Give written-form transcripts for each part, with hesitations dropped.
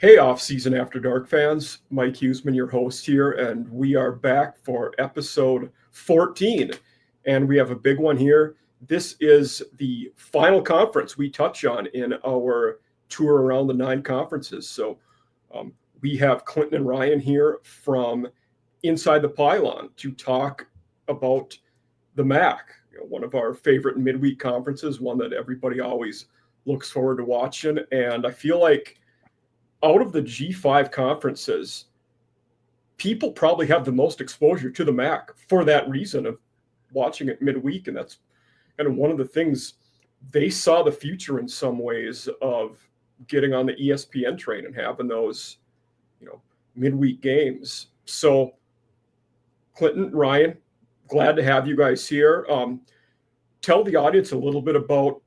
Hey, off-season After Dark fans. Mike Huseman, your host here, and we are back for episode 14. And we have a big one here. This is the final conference we touch on in our tour around the 9 conferences. So um, we have Clinton and Ryan here from Inside the Pylon to talk about the MAC, one of our favorite midweek conferences, one that everybody always looks forward to watching. And I feel like out of the G5 conferences, people probably have the most exposure to the MAC for that reason of watching it midweek. And that's kind of one of the things they saw the future in some ways of getting on the ESPN train and having those, midweek games. So, Clinton, Ryan, glad to have you guys here. Tell the audience a little bit about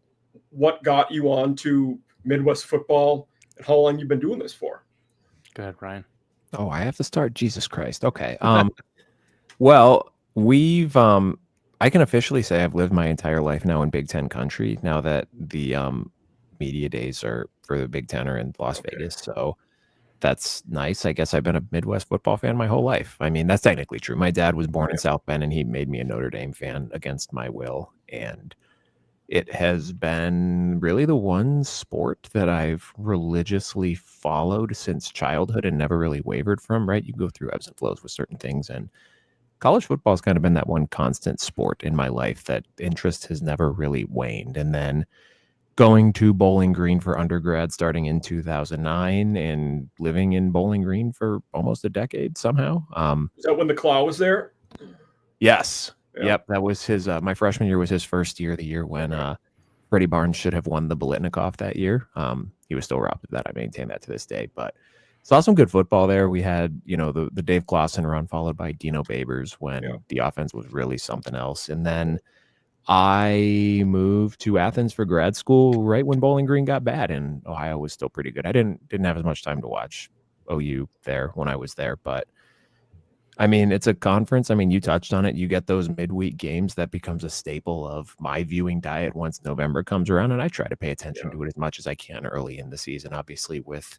what got you onto Midwest football and how long you've been doing this for. Go ahead, Ryan. Oh, I have to start. Jesus Christ. Okay. Well, I can officially say I've lived my entire life now in Big Ten country now that the media days are for the Big Ten are in Las Vegas. So that's nice. I guess I've been a Midwest football fan my whole life. I mean, that's technically true. My dad was born in South Bend and he made me a Notre Dame fan against my will. And it has been really the one sport that I've religiously followed since childhood and never really wavered from, right? You go through ebbs and flows with certain things. And college football has kind of been that one constant sport in my life that interest has never really waned. And then going to Bowling Green for undergrad starting in 2009 and living in Bowling Green for almost a decade somehow. Is that when the Claw was there? Yes. Yeah. Yep. That was his, my freshman year was his first year, the year when Freddie Barnes should have won the Biletnikoff that year. He was still robbed of that. I maintain that to this day, but saw some good football there. We had, the Dave Clawson run followed by Dino Babers when the offense was really something else. And then I moved to Athens for grad school right when Bowling Green got bad and Ohio was still pretty good. I didn't have as much time to watch OU there when I was there, but I mean, it's a conference. I mean, you touched on it. You get those midweek games that becomes a staple of my viewing diet once November comes around, and I try to pay attention to it as much as I can early in the season. Obviously, with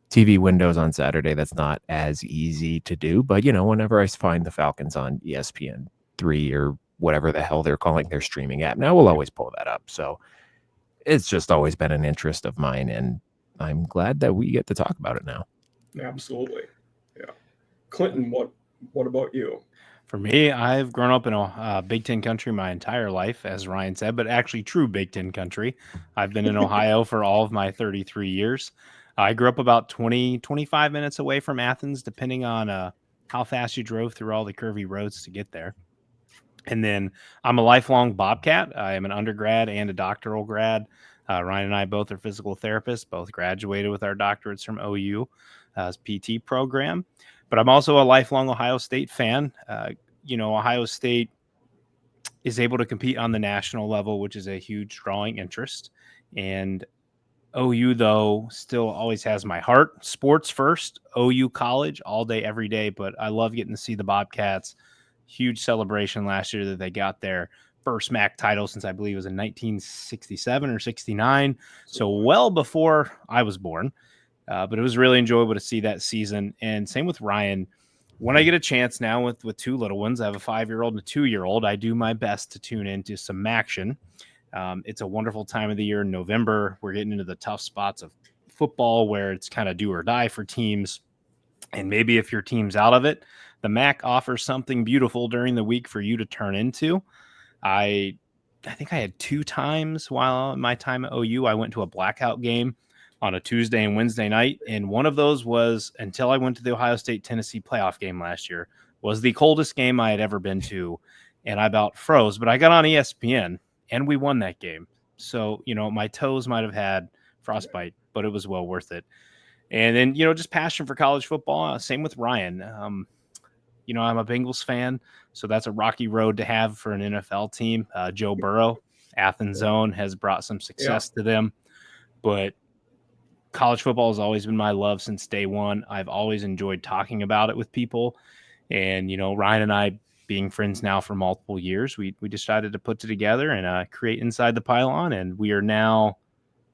TV windows on Saturday, that's not as easy to do. But, whenever I find the Falcons on ESPN3 or whatever the hell they're calling their streaming app, now we'll always pull that up. So it's just always been an interest of mine, and I'm glad that we get to talk about it now. Absolutely. Yeah. Clinton, what about you? For me, I've grown up in a Big Ten country my entire life, as Ryan said, but actually true Big Ten country. I've been in Ohio for all of my 33 years. I grew up about 25 minutes away from Athens, depending on how fast you drove through all the curvy roads to get there. And then I'm a lifelong Bobcat. I am an undergrad and a doctoral grad. Ryan and I both are physical therapists, both graduated with our doctorates from OU as PT program. But I'm also a lifelong Ohio State fan. Ohio State is able to compete on the national level, which is a huge drawing interest. And OU, though, still always has my heart. Sports first, OU college, all day, every day. But I love getting to see the Bobcats. Huge celebration last year that they got their first MAC title since I believe it was in 1967 or 69. So well before I was born. But it was really enjoyable to see that season. And same with Ryan. When I get a chance now with two little ones, I have a 5-year-old and a 2-year-old, I do my best to tune into some MACtion. It's a wonderful time of the year in November. We're getting into the tough spots of football where it's kind of do or die for teams. And maybe if your team's out of it, the MAC offers something beautiful during the week for you to turn into. I think I had 2 times while my time at OU, I went to a blackout game on a Tuesday and Wednesday night. And one of those was, until I went to the Ohio State-Tennessee playoff game last year, was the coldest game I had ever been to. And I about froze, but I got on ESPN and we won that game. So, my toes might have had frostbite, but it was well worth it. And then, just passion for college football. Same with Ryan. I'm a Bengals fan, so that's a rocky road to have for an NFL team. Joe Burrow, Athens Zone, has brought some success to them. But college football has always been my love since day one. I've always enjoyed talking about it with people. And, Ryan and I, being friends now for multiple years, we decided to put it together and create Inside the Pylon. And we are now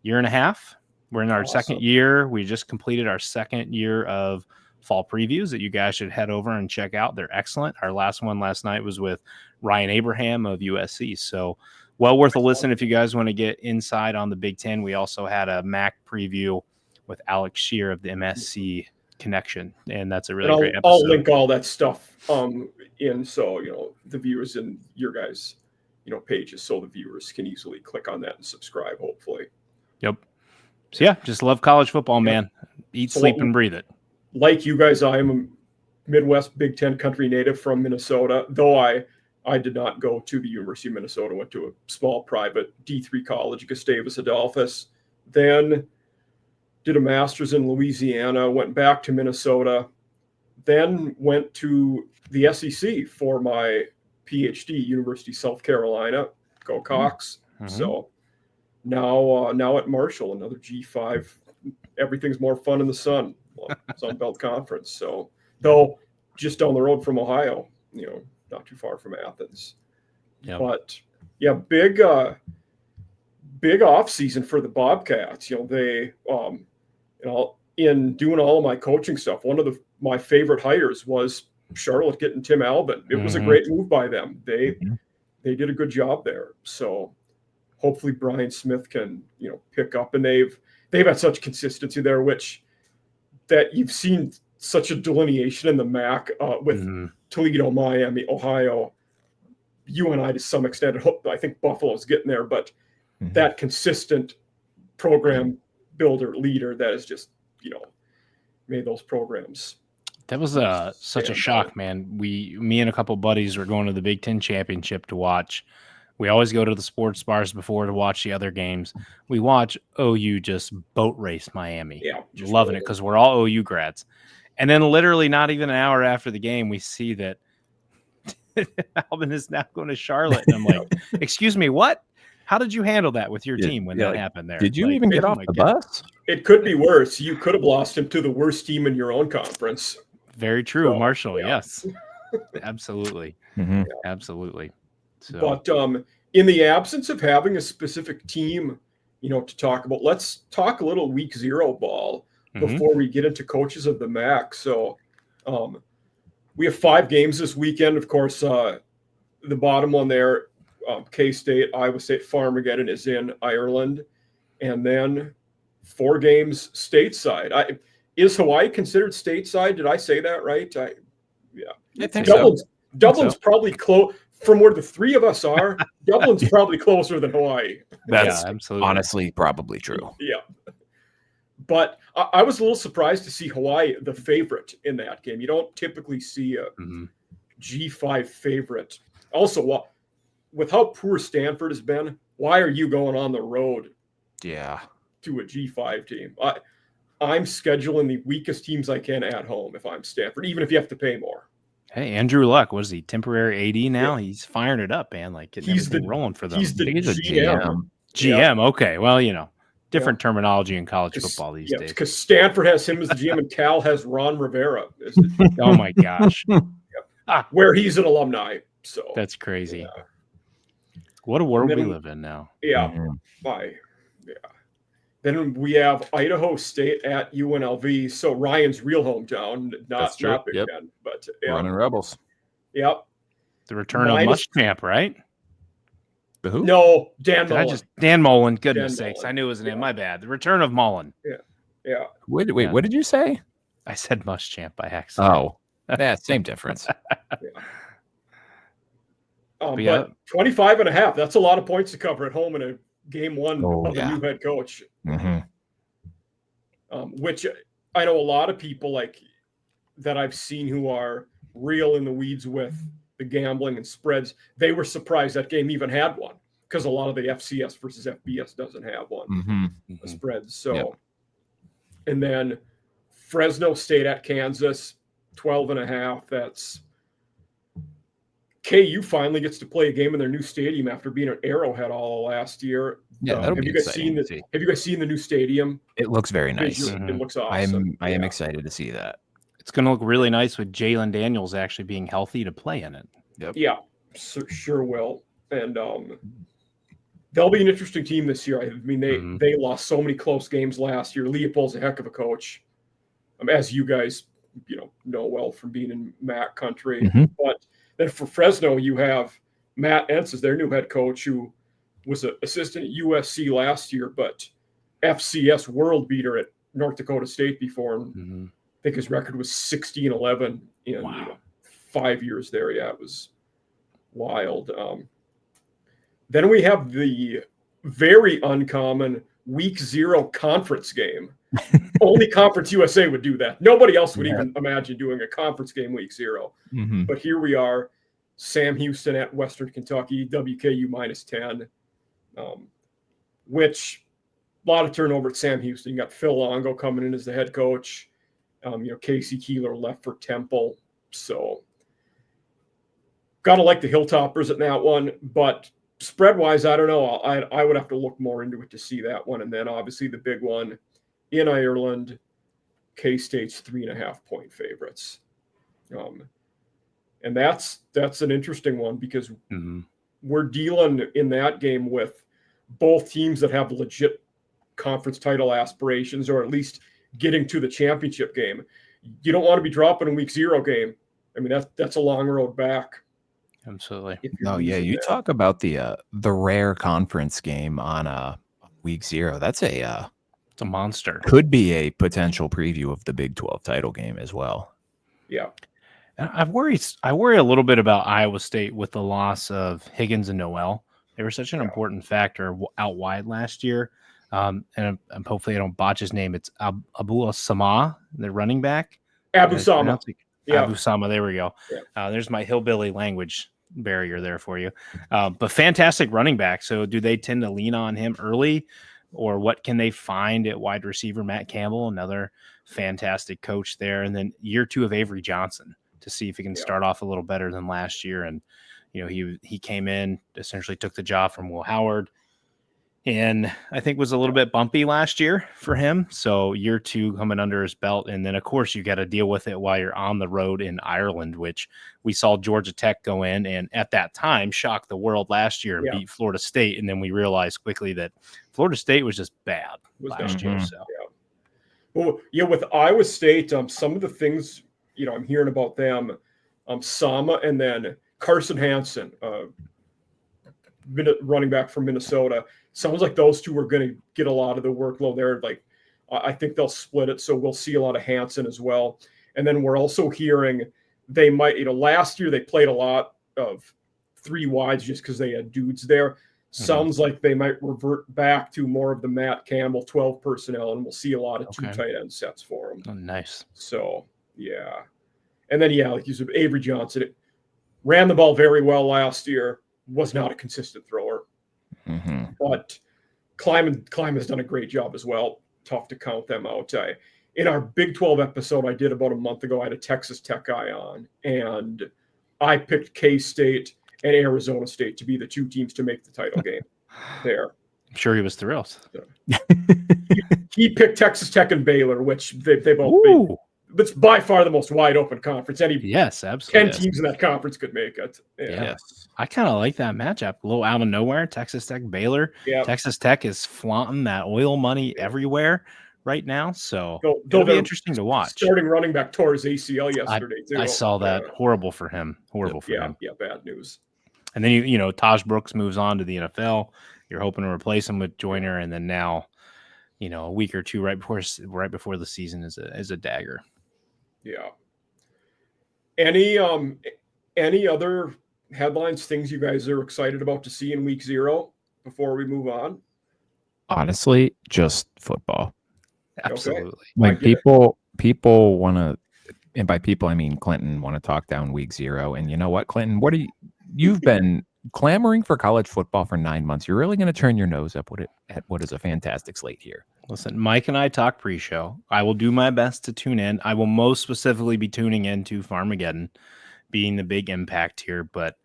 1.5 years We're in our Awesome. second year. We just completed our second year of fall previews that you guys should head over and check out. They're excellent. Our last one last night was with Ryan Abraham of USC. So well worth a listen if you guys want to get inside on the Big Ten. We also had a MAC preview with Alex Shear of the MSC Connection, and that's a really great episode. I'll link all that stuff in, so the viewers in your guys pages, so the viewers can easily click on that and subscribe, hopefully. Yep. So yeah, just love college football, man. Eat, sleep, and breathe it. Like you guys, I am a Midwest Big Ten country native from Minnesota, though I did not go to the University of Minnesota. Went to a small private D3 college, Gustavus Adolphus. Then did a master's in Louisiana, went back to Minnesota, then went to the SEC for my PhD, University of South Carolina. Go Cox. Mm-hmm. So now at Marshall, another G5. Everything's more fun in the sun. Sun Belt Conference. So, though just down the road from Ohio, not too far from Athens. Yep. But yeah, big off season for the Bobcats. They in doing all of my coaching stuff, one of my favorite hires was Charlotte getting Tim Albin. It was a great move by them. They did a good job there. So hopefully Brian Smith can pick up, and they've had such consistency there, which that you've seen such a delineation in the MAC with Toledo, Miami, Ohio, UNI to some extent. I think Buffalo's getting there, but that consistent program builder leader that has just made those programs. That was such a shock, man. Me and a couple buddies were going to the Big Ten Championship to watch. We always go to the sports bars before to watch the other games. We watch OU just boat race Miami. Yeah, loving it because we're all OU grads. And then literally not even an hour after the game, we see that Albin is now going to Charlotte. And I'm like, excuse me, what? How did you handle that with your team when that happened there? Did you even get off the bus? It could be worse. You could have lost him to the worst team in your own conference. Very true, So, Marshall. yeah. Yes, absolutely. Mm-hmm. Absolutely. So. But in the absence of having a specific team, to talk about, let's talk a little week 0 ball before we get into coaches of the MAC. So we have 5 games this weekend. Of course, the bottom one there, K-State, Iowa State, Farmageddon is in Ireland. And then 4 games stateside. Is Hawaii considered stateside? Did I say that right? I think Dublin's probably close. From where the 3 of us are, Dublin's probably closer than Hawaii. That's absolutely honestly probably true. Yeah. But I was a little surprised to see Hawaii the favorite in that game. You don't typically see a G5 favorite. Also, with how poor Stanford has been, why are you going on the road to a G5 team? I'm scheduling the weakest teams I can at home if I'm Stanford, even if you have to pay more. Hey, Andrew Luck, was he temporary AD now? Yeah. He's firing it up, man. Like getting he's rolling for them. He's the GM. GM, okay. Well, different terminology in college football these days. Because Stanford has him as the GM and Cal has Ron Rivera. Oh my gosh. Where he's an alumni. So that's crazy. Yeah. What a world we live in now. Yeah. Then we have Idaho State at UNLV. So Ryan's real hometown, not Big Ten, but running Rebels. Yep. The return of Muschamp, right? The who? No, Dan Mullen. Dan Mullen. Goodness sakes, I knew it was a name. My bad. The return of Mullen. Yeah. Wait. What did you say? I said Muschamp by accident. Oh, yeah, same difference. But 25.5. That's a lot of points to cover at home in a game 1 of the new head coach. Which I know a lot of people that I've seen who are real in the weeds with the gambling and spreads. They were surprised that game even had one because a lot of the FCS versus FBS doesn't have one spreads. So, and then Fresno State at Kansas, 12.5. That's KU finally gets to play a game in their new stadium after being at Arrowhead all last year. Yeah, have you guys seen this? Have you guys seen the new stadium? It looks very nice. It looks awesome. I am excited to see that. It's going to look really nice with Jalen Daniels actually being healthy to play in it. Yeah, sure will. And they'll be an interesting team this year. I mean, Mhm. they lost so many close games last year. Leopold's a heck of a coach, as you guys know well from being in MAC country. Mhm. But then for Fresno, you have Matt Entz as their new head coach, who was an assistant at USC last year, but FCS world beater at North Dakota State before, and Mhm. I think his record was 60-11 in Wow. 5 years there. Yeah, it was wild. Then we have the very uncommon Week 0 conference game. Only Conference USA would do that. Nobody else would even imagine doing a conference game Week 0. Mhm. But here we are, Sam Houston at Western Kentucky, WKU -10, which a lot of turnover at Sam Houston. You got Phil Longo coming in as the head coach. Casey Keeler left for Temple. So got to like the Hilltoppers at that one. But spread-wise, I don't know. I would have to look more into it to see that one. And then obviously the big one in Ireland, K-State's 3.5-point favorites. And that's an interesting one because we're dealing in that game with both teams that have legit conference title aspirations, or at least getting to the championship game. You don't want to be dropping a Week 0 game. I mean, that's a long road back. Absolutely. No, yeah, you talk about the rare conference game on Week 0. That's it's a monster. Could be a potential preview of the Big 12 title game as well. Yeah. I worry a little bit about Iowa State with the loss of Higgins and Noel. They were such an important factor out wide last year. And hopefully I don't botch his name. It's Abu Sama, the running back. Abu Sama. Yeah. Abu Sama. There we go. Yeah. There's my hillbilly language barrier there for you. But fantastic running back. So do they tend to lean on him early, or what can they find at wide receiver? Matt Campbell, another fantastic coach there. And then year 2 of Avery Johnson, to see if he can start off a little better than last year. And, he came in, essentially took the job from Will Howard, and I think was a little bit bumpy last year for him. So year 2 coming under his belt. And then of course you got to deal with it while you're on the road in Ireland, which we saw Georgia Tech go in and at that time shock the world last year and beat Florida State. And then we realized quickly that Florida State was just bad last year. So well, with Iowa State, some of the things, I'm hearing about them, Sama and then Carson Hansen, running back from Minnesota. Sounds like those two are going to get a lot of the workload there. Like, I think they'll split it, so we'll see a lot of Hansen as well. And then we're also hearing they might, last year they played a lot of 3 wides just because they had dudes there. Sounds like they might revert back to more of the Matt Campbell 12 personnel, and we'll see a lot of 2 tight end sets for them. Oh, nice. So, yeah. And then, like you said, Avery Johnson ran the ball very well last year, was not a consistent thrower. But Kleiman has done a great job as well. Tough to count them out. In our Big 12 episode I did about a month ago, I had a Texas Tech guy on, and I picked K-State and Arizona State to be the 2 teams to make the title game there. I'm sure he was thrilled. So, he picked Texas Tech and Baylor, which they both beat. That's by far the most wide open conference. Yes, absolutely. 10 teams in that conference could make it. Yes. I kind of like that matchup. A little out of nowhere, Texas Tech, Baylor. Texas Tech is flaunting that oil money everywhere right now. So it'll be interesting to watch. Starting running back tore his ACL yesterday, too. I saw that. Horrible for him. Him. Yeah, bad news. And then, Taj Brooks moves on to the NFL. You're hoping to replace him with Joyner. And then now, a week or two right before the season is a dagger. Yeah. Any other headlines, things you guys are excited about to see in Week 0 before we move on? Honestly, just football. Absolutely. Like people want to, and by people I mean Clinton, want to talk down Week 0. And you know what, Clinton? You've been clamoring for college football for 9 months. You're really going to turn your nose up at what is a fantastic slate here. Listen, Mike and I talk pre-show. I will do my best to tune in. I will most specifically be tuning into Farmageddon, being the big impact here. But,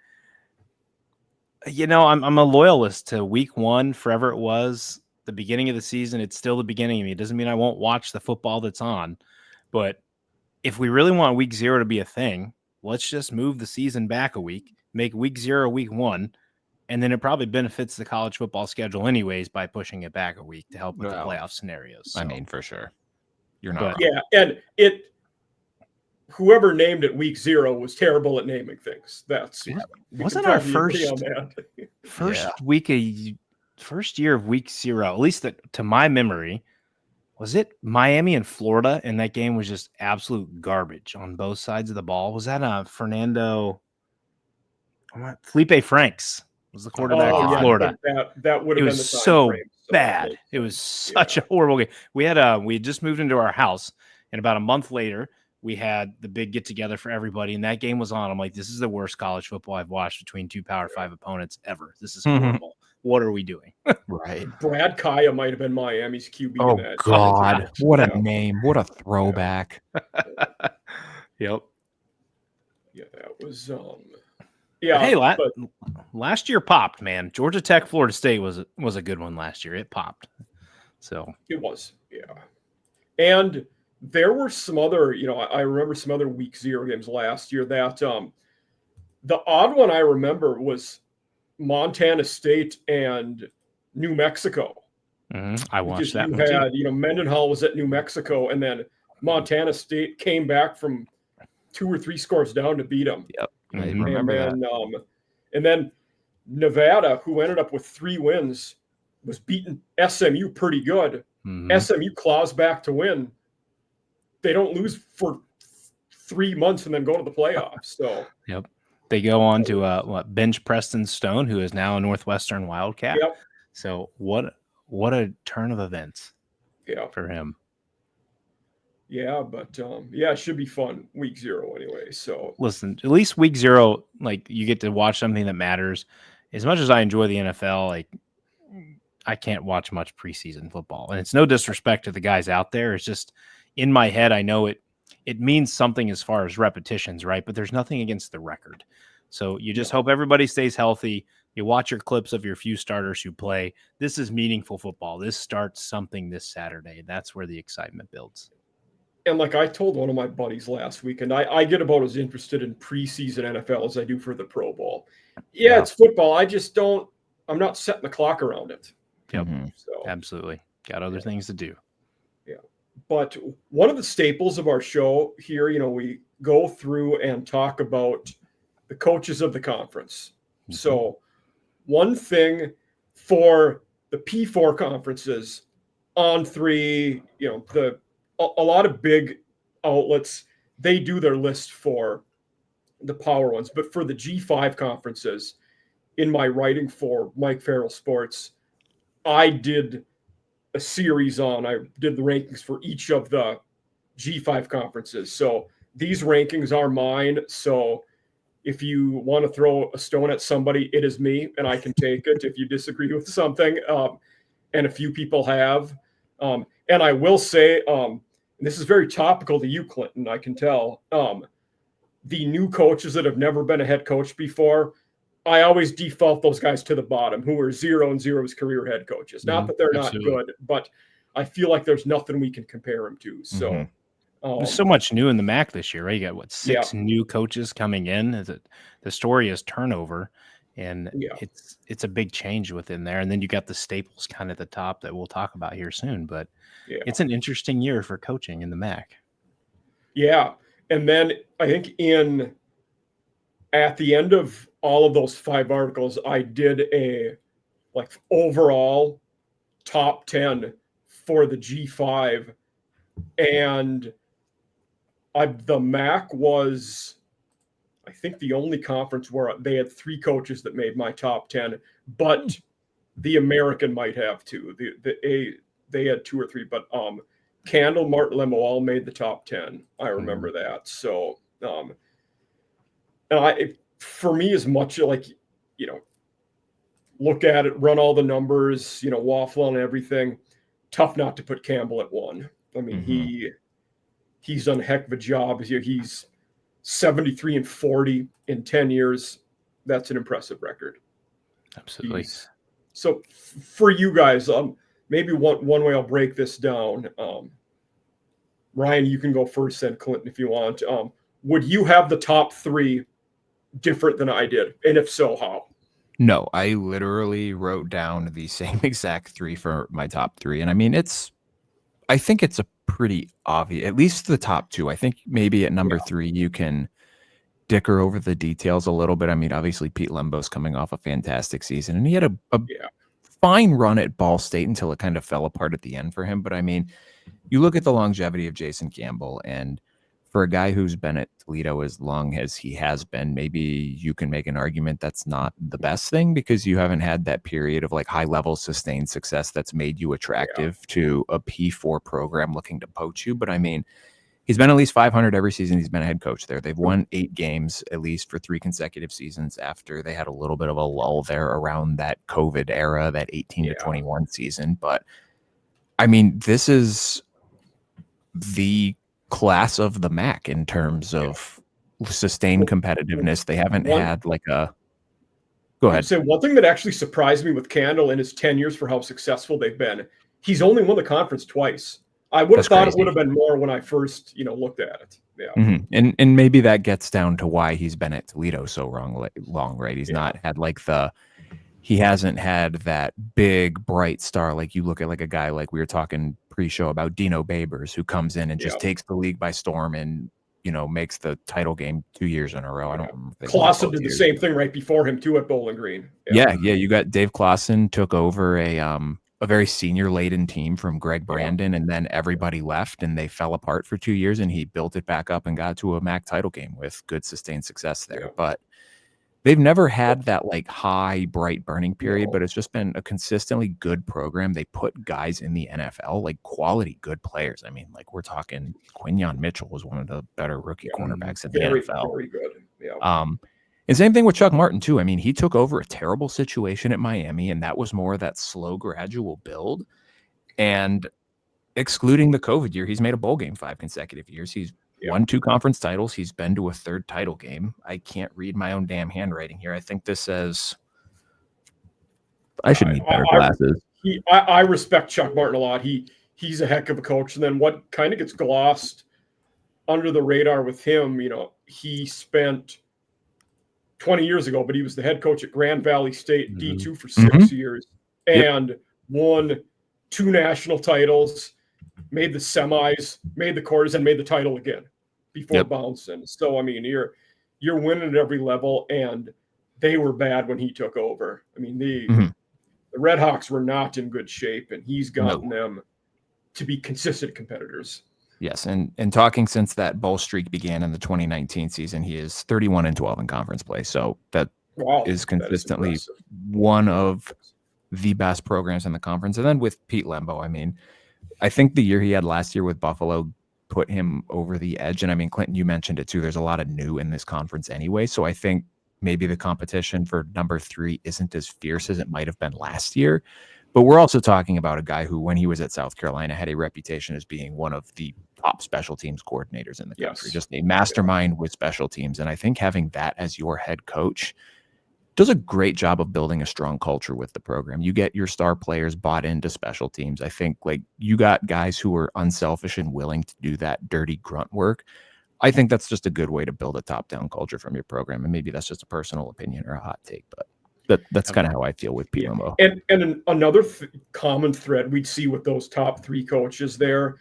I'm a loyalist to Week 1, forever it was. The beginning of the season, it's still the beginning of me. It doesn't mean I won't watch the football that's on. But if we really want Week 0 to be a thing, let's just move the season back a week, make Week 0 Week 1, And then it probably benefits the college football schedule anyways by pushing it back a week to help with the Well, playoff scenarios. I So, mean, for sure. You're not but- wrong. Yeah, and whoever named it week 0 was terrible at naming things. That's wasn't our probably agree first on that. first year of week 0, at least to my memory, was it Miami and Florida? And that game was just absolute garbage on both sides of the ball. Was that Felipe Franks was the quarterback for yeah, Florida? That would have It been was the time so frame, bad. It was such a horrible game. We had just moved into our house, and about a month later, we had the big get together for everybody, and that game was on. I'm like, this is the worst college football I've watched between 2 Power 5 opponents ever. This is horrible. What are we doing? Right. Brad Kaya might have been Miami's QB Oh, in that. God. What a Yeah. name. What a throwback. Yep. Yeah, that was Hey, but last year popped, man. Georgia Tech, Florida State was a good one last year. It popped. So it was, yeah. And there were some other, I remember some other week 0 games last year that the odd one I remember was Montana State and New Mexico. I watched that you one had, too. Mendenhall was at New Mexico, and then Montana State came back from 2 or 3 scores down to beat them. Yep. I Mhm. remember that. And then Nevada, who ended up with 3 wins, was beating SMU pretty good. Mhm. SMU claws back to win. They don't lose for 3 months and then go to the playoffs. So Yep. They go on to bench Preston Stone, who is now a Northwestern Wildcat. Yep. So what a turn of events yeah, for him. yeah, but it should be fun week 0 anyway. So Listen, at least week 0, like you get to watch something that matters. As much as I enjoy the NFL, like I can't watch much preseason football, and it's no disrespect to the guys out there. It's just in my head, I know it means something as far as repetitions, right? But there's nothing against the record. So you just hope everybody stays healthy. You watch your clips of your few starters who play. This is meaningful football. This starts something this Saturday. That's where the excitement builds. And like I told one of my buddies last week, and I get about as interested in preseason NFL as I do for the Pro Bowl. Yeah, it's football. I'm not setting the clock around it. Yep. So Absolutely. Got other things to do. Yeah. But one of the staples of our show here, we go through and talk about the coaches of the conference. Mhm. So one thing for the P4 conferences on 3, a lot of big outlets, they do their list for the power ones. But for the G5 conferences, in my writing for Mike Farrell Sports, I did a series I did the rankings for each of the G5 conferences. So these rankings are mine. So if you want to throw a stone at somebody, it is me, and I can take it if you disagree with something. And a few people have. And I will say, and this is very topical to you, Clinton, I can tell. The new coaches that have never been a head coach before, I always default those guys to the bottom, who are 0 and 0's career head coaches. Not that they're Absolutely. not good, but I feel like there's nothing we can compare them to. So There's so much new in the MAC this year, right? You got 6 new coaches coming in. The story is turnover, and it's a big change within there. And then you got the staples kind of at the top that we'll talk about here soon. But it's an interesting year for coaching in the MAC. Yeah, and then I think at the end of all of those 5 articles, I did a overall top 10 for the G5, and the MAC was, I think, the only conference where they had 3 coaches that made my top 10, but the American might have 2. They had 2 or 3, but Candle, Martin Lemo all made the top 10. I remember that. So, and for me, as much look at it, run all the numbers, waffle on everything. Tough not to put Campbell at 1. I mean, he's done a heck of a job. He's 73-40 in 10 years. That's an impressive record. Absolutely. So for you guys, maybe one way I'll break this down. Ryan, you can go first, and Clinton, if you want. Would you have the top 3 different than I did? And if so, how? No, I literally wrote down the same exact 3 for my top 3, and I mean, I think it's a pretty obvious, at least the top 2. I think maybe at number 3, you can dicker over the details a little bit. I mean, obviously, Pete Lembo's coming off a fantastic season, and he had a Yeah. fine run at Ball State until it kind of fell apart at the end for him. But I mean, you look at the longevity of Jason Campbell, and for a guy who's been at Toledo as long as he has been, maybe you can make an argument that's not the best thing because you haven't had that period of like high level sustained success that's made you attractive to a P4 program looking to poach you. But I mean, he's been at least 500 every season he's been a head coach there. They've won 8 games at least for 3 consecutive seasons after they had a little bit of a lull there around that COVID era, that 18 to 21 season. But I mean, this is the class of the MAC in terms of sustained competitiveness. They haven't had like a go ahead. So one thing that actually surprised me with Candle in his 10 years for how successful they've been, he's only won the conference twice. I would have thought it would have been more when I first, looked at it. Yeah. And maybe that gets down to why he's been at Toledo so long, right? He's not had he hasn't had that big bright star. Like you look at like a guy like we were talking pre-show about Dino Babers, who comes in and just takes the league by storm and makes the title game 2 years in a row. I don't remember. Clausen did the same thing right before him too at Bowling Green. Yeah. You got Dave Clausen took over a very senior laden team from Greg Brandon, and then everybody left and they fell apart for 2 years, and he built it back up and got to a MAC title game with good sustained success there. But they've never had that like high, bright burning period, but it's just been a consistently good program. They put guys in the NFL, like quality, good players. I mean, like we're talking Quinyon Mitchell was one of the better rookie cornerbacks in the NFL. Very good. Yeah. And same thing with Chuck Martin too. I mean, he took over a terrible situation at Miami, and that was more of that slow, gradual build. And excluding the COVID year, he's made a bowl game 5 consecutive years. He's won 2 conference titles. He's been to a 3rd title game. I can't read my own damn handwriting here. I think this says I should need better glasses. I respect Chuck Martin a lot. He's a heck of a coach. And then what kind of gets glossed under the radar with him, he spent 20 years ago, but he was the head coach at Grand Valley State D2 for 6 years and won 2 national titles, made the semis, made the quarters, and made the title again before bouncing. So, I mean, you're winning at every level, and they were bad when he took over. I mean, the Red Hawks were not in good shape, and he's gotten them to be consistent competitors. Yes, and talking since that bowl streak began in the 2019 season, he is 31-12 in conference play. So that is consistently one of the best programs in the conference. And then with Pete Lembo, I mean, I think the year he had last year with Buffalo put him over the edge. And I mean, Clinton, you mentioned it too. There's a lot of new in this conference anyway. So I think maybe the competition for number 3 isn't as fierce as it might have been last year. But we're also talking about a guy who, when he was at South Carolina, had a reputation as being one of the top special teams coordinators in the country, just a mastermind with special teams. And I think having that as your head coach does a great job of building a strong culture with the program. You get your star players bought into special teams. I think like you got guys who are unselfish and willing to do that dirty grunt work. I think that's just a good way to build a top-down culture from your program. And maybe that's just a personal opinion or a hot take, but that's kind of how I feel with Pete Lembo. And another common thread we'd see with those top 3 coaches there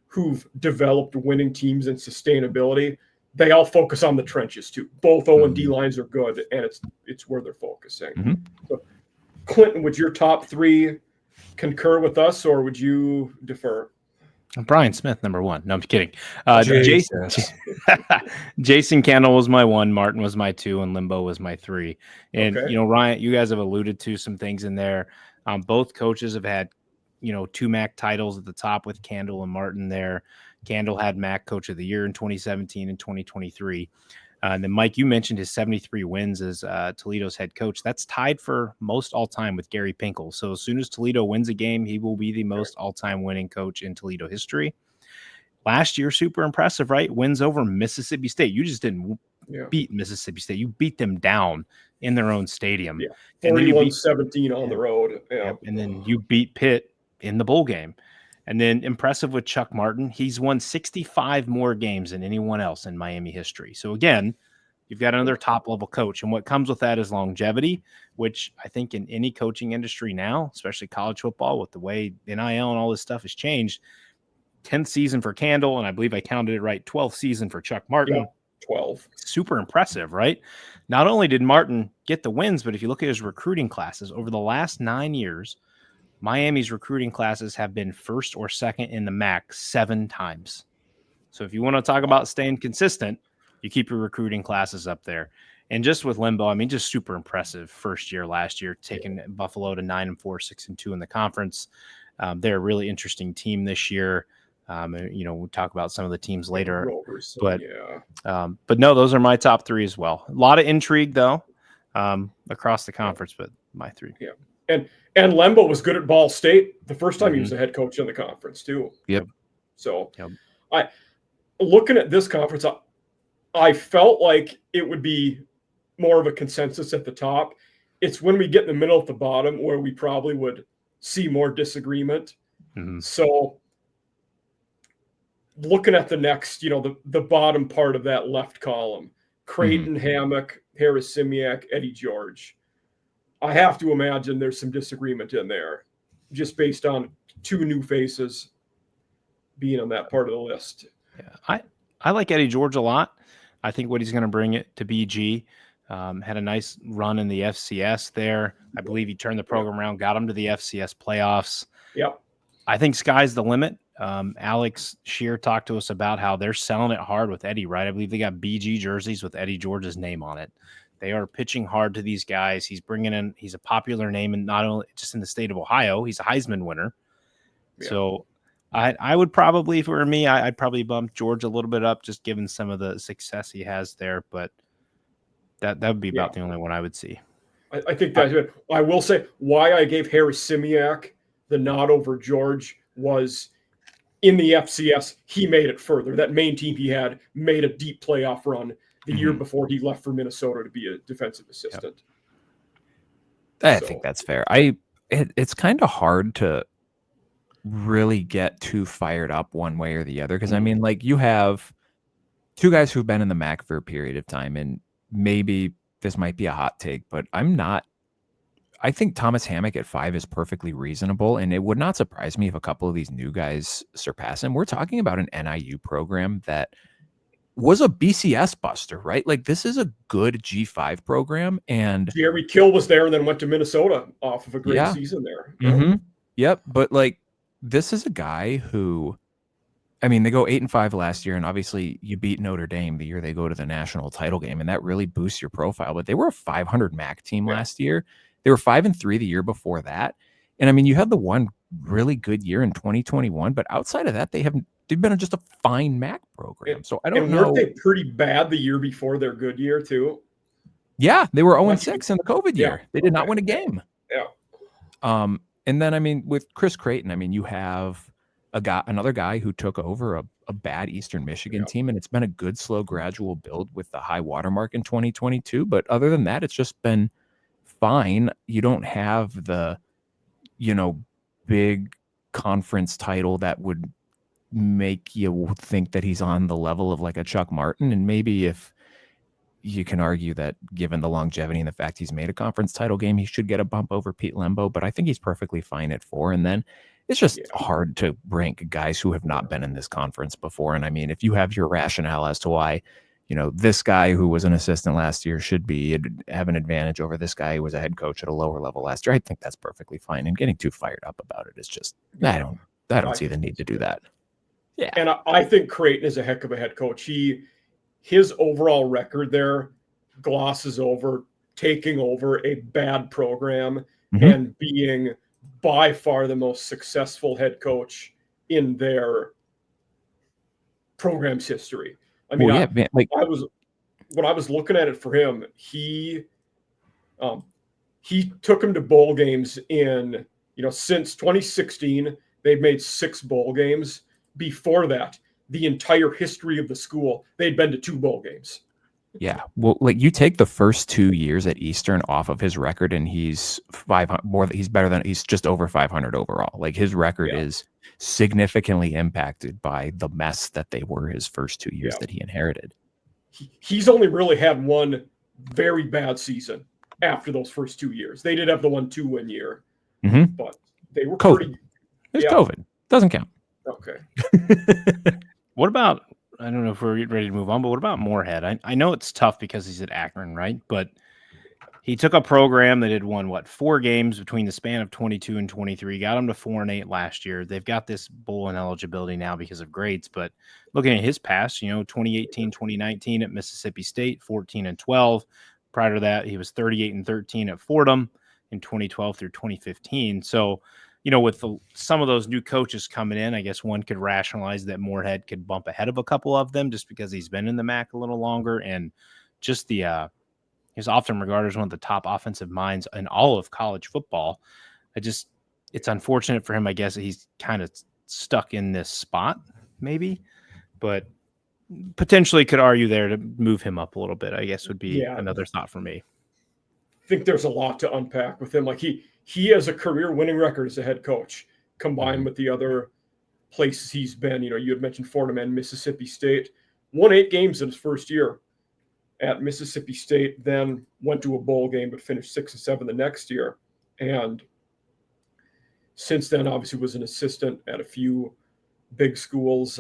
who've developed winning teams and sustainability, they all focus on the trenches too. Both O and D lines are good, and it's where they're focusing. So, Clinton, would your top 3 concur with us, or would you defer? Brian Smith, number 1. No, I'm kidding. Jason Candle was my 1, Martin was my 2, and Lembo was my 3. And, Ryan, you guys have alluded to some things in there. Both coaches have had, 2 MAC titles at the top with Candle and Martin there. Candle had MAC Coach of the Year in 2017 and 2023. And then, Mike, you mentioned his 73 wins as Toledo's head coach. That's tied for most all-time with Gary Pinkel. So as soon as Toledo wins a game, he will be the most all-time winning coach in Toledo history. Last year, super impressive, right? Wins over Mississippi State. You just didn't beat Mississippi State. You beat them down in their own stadium. Yeah, 41-17 on the road. Yeah. And then you beat Pitt in the bowl game. And then impressive with Chuck Martin. He's won 65 more games than anyone else in Miami history. So again, you've got another top level coach. And what comes with that is longevity, which I think in any coaching industry now, especially college football, with the way NIL and all this stuff has changed, 10th season for Candle, and I believe I counted it right, 12th season for Chuck Martin. Yeah, 12. Super impressive, right? Not only did Martin get the wins, but if you look at his recruiting classes over the last 9 years, Miami's recruiting classes have been first or second in the MAC 7 times. So if you want to talk about staying consistent, you keep your recruiting classes up there. And just with Limbo, I mean, just super impressive first year last year, taking Buffalo to 9-4, 6-2 in the conference. They're a really interesting team this year. We'll talk about some of the teams later, but no, those are my top 3 as well. A lot of intrigue though, across the conference, but my 3. Yeah. And Lembo was good at Ball State the first time he was the head coach in the conference too. Yep. So looking at this conference, I felt like it would be more of a consensus at the top. It's when we get in the middle at the bottom where we probably would see more disagreement. So looking at the next, the bottom part of that left column, Creighton, Hammock, Harris Simiak, Eddie George. I have to imagine there's some disagreement in there just based on 2 new faces being on that part of the list. Yeah, I like Eddie George a lot. I think what he's going to bring it to BG. Had a nice run in the FCS there. I believe he turned the program around, got him to the FCS playoffs. Yep. I think sky's the limit. Alex Shear talked to us about how they're selling it hard with Eddie, right? I believe they got BG jerseys with Eddie George's name on it. They are pitching hard to these guys. He's bringing in, he's a popular name, and not only just in the state of Ohio, he's a Heisman winner. Yeah. So I would probably, if it were me, I'd probably bump George a little bit up, just given some of the success he has there. But that would be about the only one I would see. I think that's good. I will say why I gave Harris Simiak the nod over George was in the FCS, he made it further. That main team he had made a deep playoff run the year before he left for Minnesota to be a defensive assistant. I think that's fair. It's kind of hard to really get too fired up one way or the other, because I mean, like, you have 2 guys who've been in the MAC for a period of time, and maybe this might be a hot take, but I think Thomas Hammock at 5 is perfectly reasonable, and it would not surprise me if a couple of these new guys surpass him. We're talking about an NIU program that was a BCS buster, right? Like, this is a good G5 program, and Jerry Kill was there and then went to Minnesota off of a great season there. Yep. But like, this is a guy who, I mean, they go 8-5 last year, and obviously you beat Notre Dame the year they go to the national title game, and that really boosts your profile. But they were a 500 MAC team last year. They were 5-3 the year before that. And I mean, you had the one really good year in 2021, but outside of that, they've been just a fine MAC program. So I don't know. Weren't they pretty bad the year before their good year too? Yeah, they were 0-6 in the COVID year. They did not win a game. Yeah. And then, I mean, with Chris Creighton, I mean, you have another guy who took over a bad Eastern Michigan team, and it's been a good, slow, gradual build with the high watermark in 2022. But other than that, it's just been fine. You don't have the, big conference title that would make you think that he's on the level of like a Chuck Martin. And maybe if you can argue that given the longevity and the fact he's made a conference title game, he should get a bump over Pete Lembo, but I think he's perfectly fine at 4. And then it's just hard to rank guys who have not been in this conference before. And I mean, if you have your rationale as to why, this guy who was an assistant last year should have an advantage over this guy who was a head coach at a lower level last year, I think that's perfectly fine. And getting too fired up about it is just, I don't see the need to do that. Yeah. And I think Creighton is a heck of a head coach. His overall record there glosses over taking over a bad program and being by far the most successful head coach in their program's history. I mean, when I was looking at it for him, he took him to bowl games in, since 2016, they've made 6 bowl games. Before that, the entire history of the school, they'd been to 2 bowl games. Yeah. Well, like, you take the first 2 years at Eastern off of his record, and he's 500 he's just over 500 overall. Like, his record is significantly impacted by the mess that they were his first 2 years that he inherited. he's only really had one very bad season after those first 2 years. They did have the 1 2-win year, but they were COVID. pretty. It's COVID. Doesn't count. Okay. What about, I don't know if we're ready to move on, but what about Moorhead? I know it's tough because he's at Akron, right? But he took a program that had won, 4 games between the span of 22 and 23, got him to 4-8 last year. They've got this bowl ineligibility now because of grades, but looking at his past, 2018, 2019 at Mississippi State, 14-12. Prior to that, he was 38-13 at Fordham in 2012 through 2015. So, with some of those new coaches coming in, I guess one could rationalize that Moorhead could bump ahead of a couple of them just because he's been in the MAC a little longer, and just he's often regarded as one of the top offensive minds in all of college football. It's unfortunate for him, I guess, that he's kind of stuck in this spot, maybe, but potentially could argue there to move him up a little bit, I guess, would be another thought for me. I think there's a lot to unpack with him. Like he has a career winning record as a head coach, combined with the other places he's been. You had mentioned Fordham and Mississippi State. Won 8 games in his first year at Mississippi State, then went to a bowl game, but finished 6-7 the next year. And since then, obviously, was an assistant at a few big schools.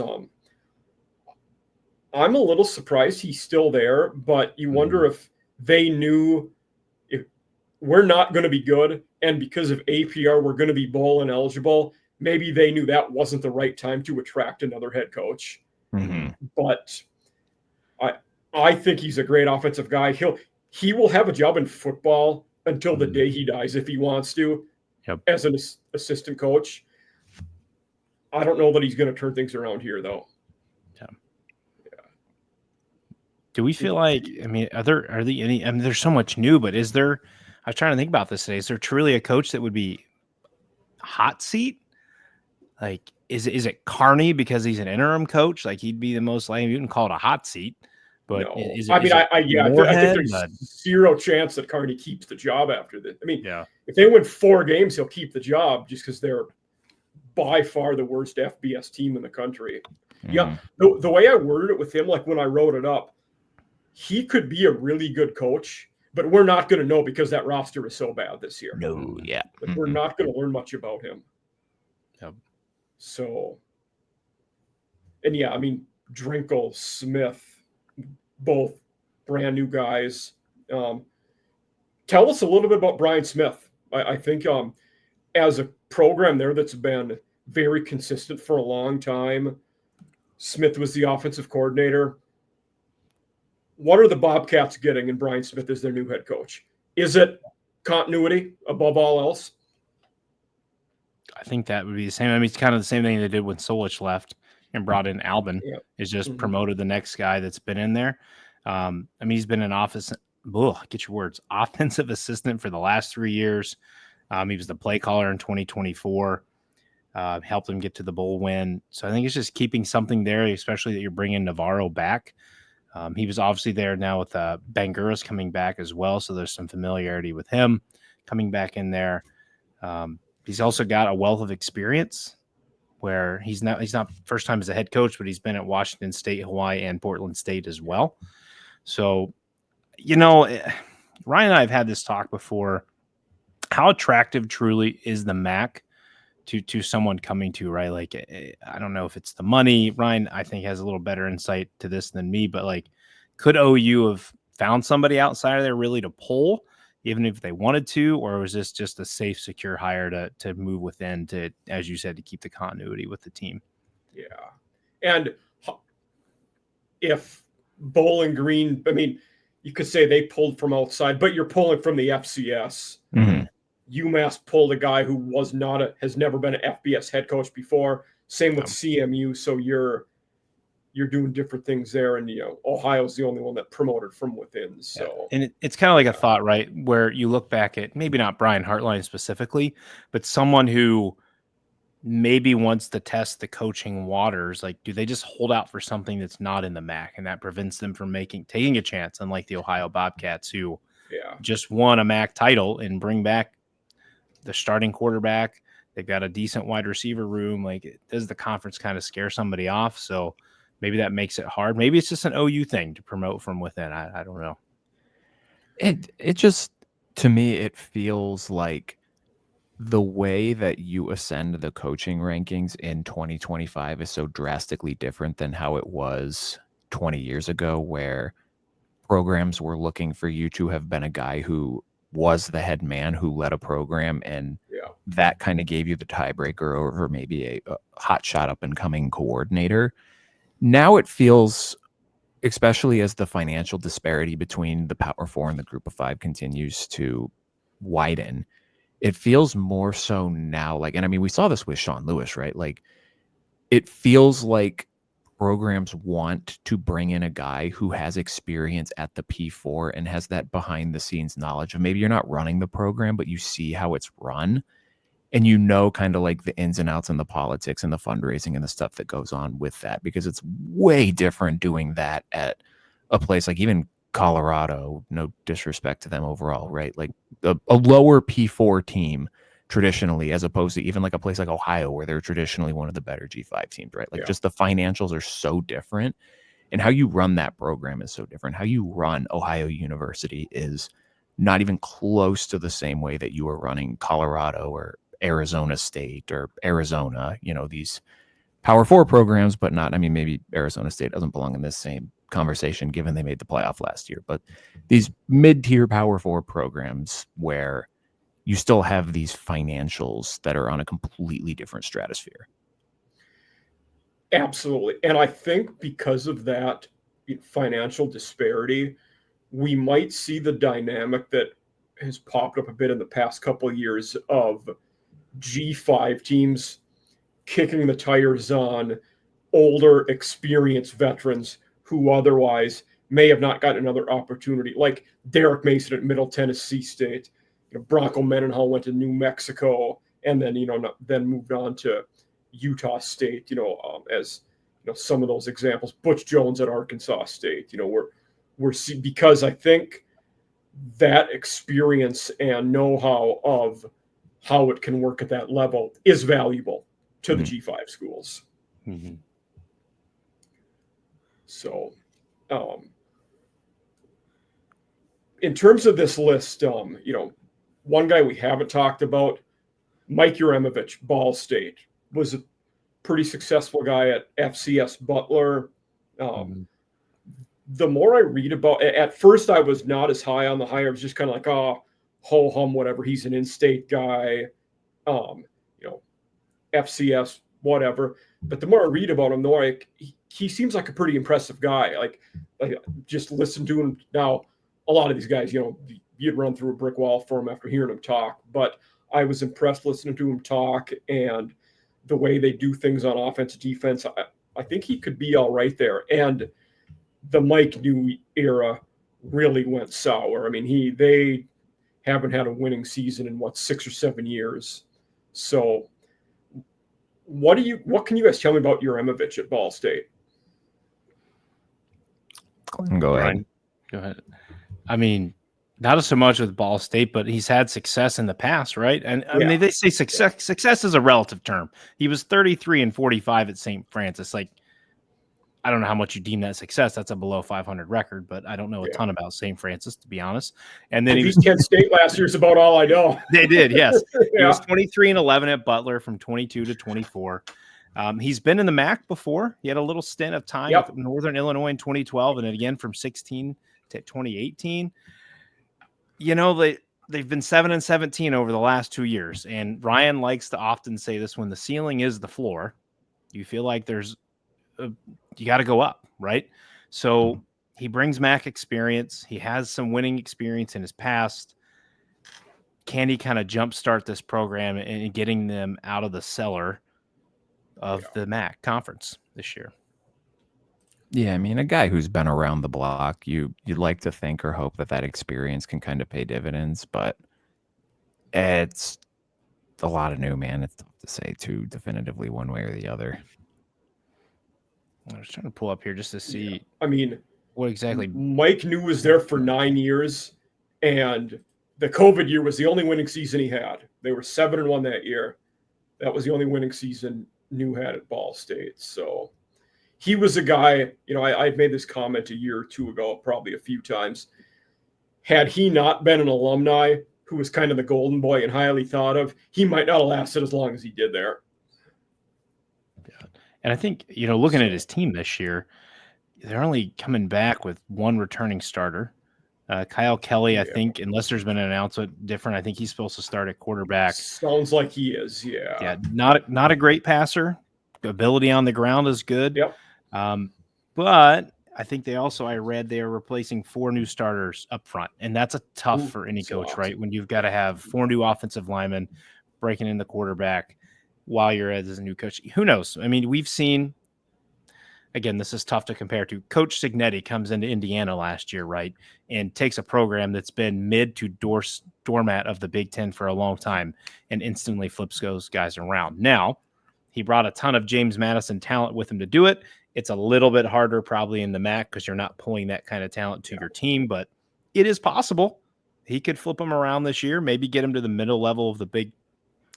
I'm a little surprised he's still there, but you wonder if they knew if we're not going to be good, and because of APR, we're going to be bowl ineligible. Maybe they knew that wasn't the right time to attract another head coach. But I think he's a great offensive guy. He will have a job in football until the day he dies if he wants to, as an assistant coach. I don't know that he's going to turn things around here, though. Do we feel like, are there any, there's so much new, but is there, I was trying to think about this today, is there truly a coach that would be hot seat? Like, is it Carney because he's an interim coach? Like, he'd be the most likely, you can call it a hot seat, but no. I think there's zero chance that Carney keeps the job after this. If they win 4 games, he'll keep the job just because they're by far the worst FBS team in the country. Yeah, the way I worded it with him, like when I wrote it up, he could be a really good coach, but we're not going to know because that roster is so bad this year. Like, we're not going to learn much about him. So, and Drinkle, Smith, both brand new guys. Tell us a little bit about Brian Smith. I think as a program there that's been very consistent for a long time, Smith was the offensive coordinator. What are the Bobcats getting in Brian Smith as their new head coach? Is it continuity above all else? I think that would be the same. it's kind of the same thing they did when Solich left and brought in Albin. Is just promoted the next guy that's been in there. He's been an offensive assistant for the last 3 years. He was the play caller in 2024. Helped him get to the bowl win. So I think it's just keeping something there, especially that you're bringing Navarro back. He was obviously there now with Banguras coming back as well, so there's some familiarity with him coming back in there. He's also got a wealth of experience where he's not first time as a head coach, but he's been at Washington State, Hawaii, and Portland State as well. So, Ryan and I have had this talk before. How attractive truly is the MAC to someone coming to, right? Like, I don't know if it's the money. Ryan, I think, has a little better insight to this than me, but like, could OU have found somebody outside of there really to pull, even if they wanted to, or was this just a safe, secure hire to move within to, as you said, to keep the continuity with the team? Yeah. And if Bowling Green, you could say they pulled from outside, but you're pulling from the FCS. UMass pulled a guy who has never been an FBS head coach before. Same with CMU. So you're doing different things there, and Ohio's the only one that promoted from within. So and it's kind of like a thought, right, where you look back at maybe not Brian Hartline specifically, but someone who maybe wants to test the coaching waters. Like, do they just hold out for something that's not in the MAC, and that prevents them from taking a chance, unlike the Ohio Bobcats, who just won a MAC title and bring back the starting quarterback. They've got a decent wide receiver room. Like, does the conference kind of scare somebody off? So maybe that makes it hard. Maybe it's just an OU thing to promote from within. I don't know. It just, to me, it feels like the way that you ascend the coaching rankings in 2025 is so drastically different than how it was 20 years ago, where programs were looking for you to have been a guy who was the head man who led a program, and that kind of gave you the tiebreaker over maybe a hot shot up and coming coordinator. Now it feels, especially as the financial disparity between the Power Four and the Group of Five continues to widen, it feels more so now like, and I mean, we saw this with Sean Lewis, right? Like, it feels like programs want to bring in a guy who has experience at the P4 and has that behind the scenes knowledge of, maybe you're not running the program, but you see how it's run, and you know kind of like the ins and outs and the politics and the fundraising and the stuff that goes on with that, because it's way different doing that at a place like even Colorado, no disrespect to them overall, right? Like a lower P4 team traditionally, as opposed to even like a place like Ohio, where they're traditionally one of the better G5 teams, right? Like just the financials are so different, and how you run that program is so different. How you run Ohio University is not even close to the same way that you are running Colorado or Arizona State or Arizona, you know, these Power Four programs, but not, I mean, maybe Arizona State doesn't belong in this same conversation given they made the playoff last year, but these mid-tier Power Four programs where you still have these financials that are on a completely different stratosphere. Absolutely. And I think because of that financial disparity, we might see the dynamic that has popped up a bit in the past couple of years of G5 teams kicking the tires on older, experienced veterans who otherwise may have not gotten another opportunity, like Derek Mason at Middle Tennessee State. Bronco Mendenhall went to New Mexico and then, then moved on to Utah State, as some of those examples. Butch Jones at Arkansas State, we're because I think that experience and know-how of how it can work at that level is valuable to the G5 schools. Mm-hmm. So, in terms of this list, one guy we haven't talked about, Mike Yuremovich, Ball State, was a pretty successful guy at FCS Butler. The more I read about, at first I was not as high on the hire. I was just kind of like, oh, ho-hum, whatever. He's an in-state guy, FCS, whatever. But the more I read about him, the more he seems like a pretty impressive guy. Like just listen to him now. A lot of these guys, you'd run through a brick wall for him after hearing him talk. But I was impressed listening to him talk and the way they do things on offense and defense. I think he could be all right there. And the Mike New era really went sour. I mean, they haven't had a winning season in 6 or 7 years. So what can you guys tell me about Yuremovich at Ball State? Go ahead. Go ahead. I mean, not so much with Ball State, but he's had success in the past, right? And I mean, they say success is a relative term. He was 33-45 at St. Francis. Like, I don't know how much you deem that success. That's a below 500 record, but I don't know a ton about St. Francis, to be honest. And then he was Kent State last year is about all I know. They did, yes. He was 23-11 at Butler from 22 to 24. He's been in the MAC before. He had a little stint of time with Northern Illinois in 2012, and then again from 16 to 2018. They've been 7-17 over the last 2 years, and Ryan likes to often say this: when the ceiling is the floor, you feel like you got to go up, right? So he brings MAC experience. He has some winning experience in his past. Can he kind of jumpstart this program and getting them out of the cellar of the MAC conference this year? Yeah, I mean, a guy who's been around the block, you'd like to think or hope that experience can kind of pay dividends, but it's a lot of new, man. It's tough to say too definitively one way or the other. I was trying to pull up here just to see. Yeah. I mean, what exactly? Mike New was there for 9 years, and the COVID year was the only winning season he had. They were 7-1 that year. That was the only winning season New had at Ball State. So he was a guy, I made this comment a year or two ago, probably a few times. Had he not been an alumni who was kind of the golden boy and highly thought of, he might not have lasted as long as he did there. Yeah. And I think, looking at his team this year, they're only coming back with one returning starter. Kyle Kelly, I think, unless there's been an announcement different, I think he's supposed to start at quarterback. Sounds like he is, yeah. Yeah, not a great passer. Ability on the ground is good. Yep. But I think I read they are replacing 4 new starters up front, and that's tough for any coach, right? When you've got to have 4 new offensive linemen breaking in the quarterback while you're as a new coach. Who knows? I mean, we've seen, again, this is tough to compare to. Coach Signetti comes into Indiana last year, right, and takes a program that's been mid to doormat of the Big Ten for a long time and instantly flips those guys around. Now, he brought a ton of James Madison talent with him to do it. It's a little bit harder probably in the MAC because you're not pulling that kind of talent to your team, but it is possible. He could flip them around this year, maybe get him to the middle level of the Big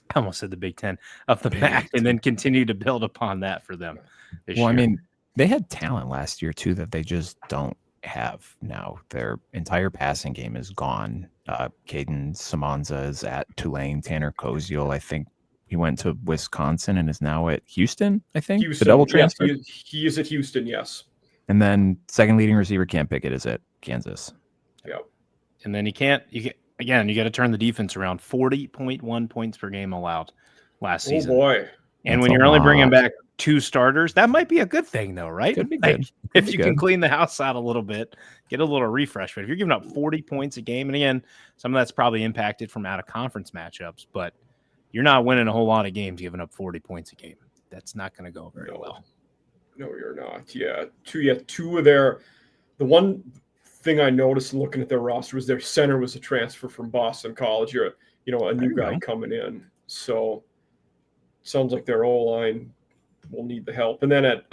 Ten of the MAC, and then continue to build upon that for them this year. I mean, they had talent last year too that they just don't have now. Their entire passing game is gone. Caden Samanza is at Tulane. Tanner Koziel, I think he went to Wisconsin and is now at Houston, I think. Houston, the double transfer. Yes, he is at Houston, yes. And then second leading receiver Cam Pickett is at Kansas. Yep. And then you got to turn the defense around. 40.1 points per game allowed last season. Oh, boy. And when you're only bringing back 2 starters, that might be a good thing, though, right? Could be good. If you can clean the house out a little bit, get a little refresh. But if you're giving up 40 points a game, and again, some of that's probably impacted from out-of-conference matchups, but you're not winning a whole lot of games giving up 40 points a game. That's not going to go very well. No, you're not. Yeah, two of their – the one thing I noticed in looking at their roster was their center was a transfer from Boston College. You're a new guy coming in. So sounds like their O-line will need the help. And then at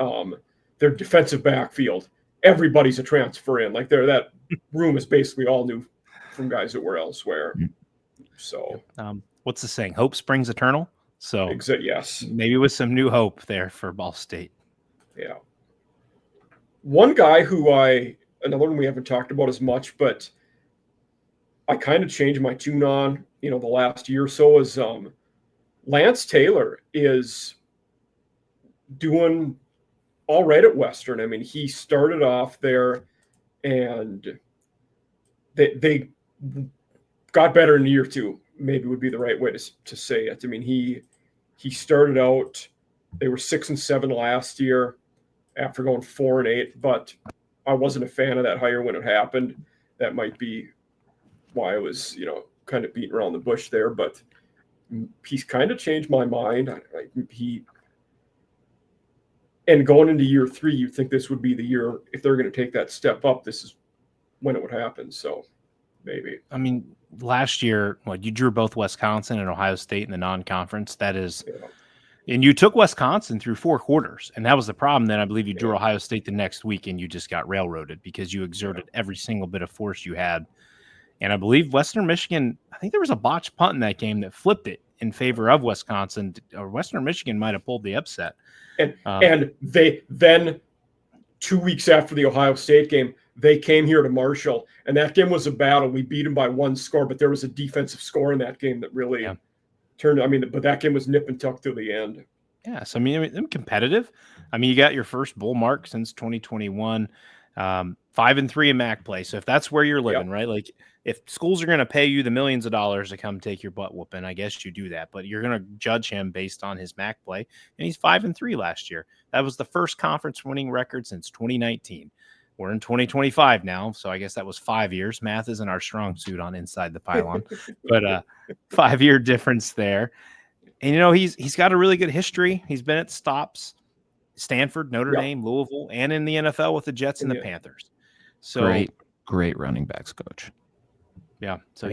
their defensive backfield, everybody's a transfer in. Like that room is basically all new from guys that were elsewhere. So what's the saying? Hope springs eternal. So yes, maybe with some new hope there for Ball State. Yeah. One guy another one we haven't talked about as much, but I kind of changed my tune on, the last year or so is Lance Taylor is doing all right at Western. I mean, he started off there and they got better in year 2, maybe would be the right way to say it. I mean, he started out, they were 6-7 last year after going 4-8, but I wasn't a fan of that hire when it happened. That might be why I was, kind of beating around the bush there, but he's kind of changed my mind. And going into year 3, you'd think this would be the year, if they're going to take that step up, this is when it would happen. So maybe. I mean, last year, you drew both Wisconsin and Ohio State in the non-conference. That is, and you took Wisconsin through 4 quarters, and that was the problem. Then I believe you drew Ohio State the next week, and you just got railroaded because you exerted every single bit of force you had. And I believe Western Michigan, I think there was a botched punt in that game that flipped it in favor of Wisconsin, or Western Michigan might have pulled the upset. And they then 2 weeks after the Ohio State game, they came here to Marshall, and that game was a battle. We beat them by 1 score, but there was a defensive score in that game that really turned. I mean, but that game was nip and tuck till the end. Yeah, so I mean, them competitive. I mean, you got your first bowl mark since 2021, 5-3 in MAC play. So if that's where you're living, right? Like if schools are going to pay you the millions of dollars to come take your butt whooping, I guess you do that. But you're going to judge him based on his MAC play, and he's 5-3 last year. That was the first conference winning record since 2019. We're in 2025 now, so I guess that was 5 years. Math isn't our strong suit on Inside the Pylon, but 5-year difference there. And, he's got a really good history. He's been at stops, Stanford, Notre Dame, Louisville, and in the NFL with the Jets and the Panthers. So great running backs coach. Yeah, so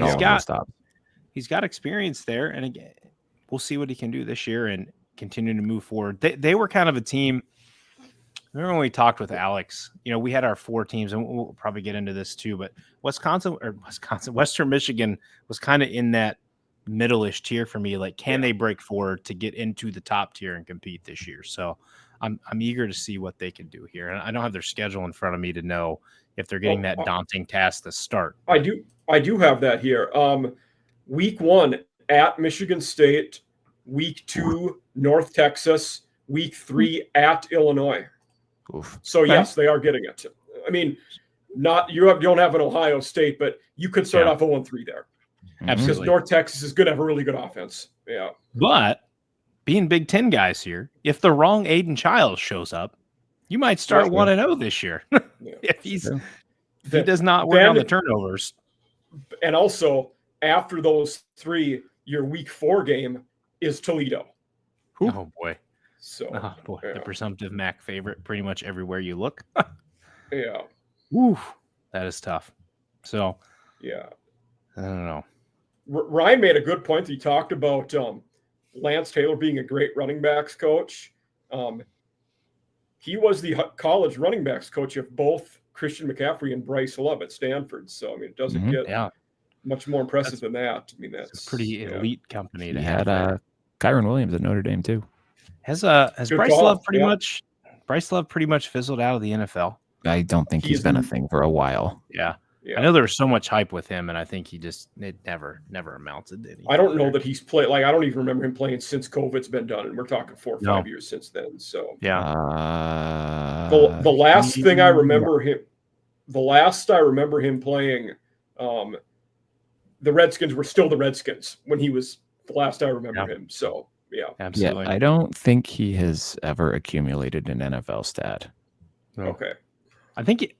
he's got experience there, and again, we'll see what he can do this year and continue to move forward. They were kind of a team. Remember when we talked with Alex? We had our 4 teams, and we'll probably get into this too. But Western Michigan was kind of in that middle-ish tier for me. Like, can they break forward to get into the top tier and compete this year? So I'm eager to see what they can do here. And I don't have their schedule in front of me to know if they're getting that daunting task to start. I do have that here. Week 1 at Michigan State, week 2 North Texas, week 3 at Illinois. Oof. So yes, they are getting it. I mean, you don't have an Ohio State, but you could start off 0-3 there. Absolutely. Because North Texas is going to have a really good offense. Yeah. But being Big Ten guys here, if the wrong Aiden Childs shows up, you might start 1-0 this year. if he does not work on the turnovers. And also, after those 3, your week 4 game is Toledo. Oh boy. So the presumptive MAC favorite pretty much everywhere you look. Yeah. Woo, that is tough. So yeah. I don't know. Ryan made a good point. He talked about Lance Taylor being a great running backs coach. He was the college running backs coach of both Christian McCaffrey and Bryce Love at Stanford. So, I mean, it doesn't get much more impressive than that. I mean, that's a pretty elite company to have. Had Kyron Williams at Notre Dame too. Has Bryce Love pretty much fizzled out of the NFL? I don't think he's been a thing for a while. Yeah. I know there was so much hype with him, and I think it never amounted to anything. I don't know that he's played. Like, I don't even remember him playing since COVID's been done, and we're talking 4 or 5 years since then. So the last thing I remember him, the last I remember him playing, the Redskins were still the Redskins when he was the last I remember him. So absolutely. Yeah, I don't think he has ever accumulated an NFL stat. No. Okay. I think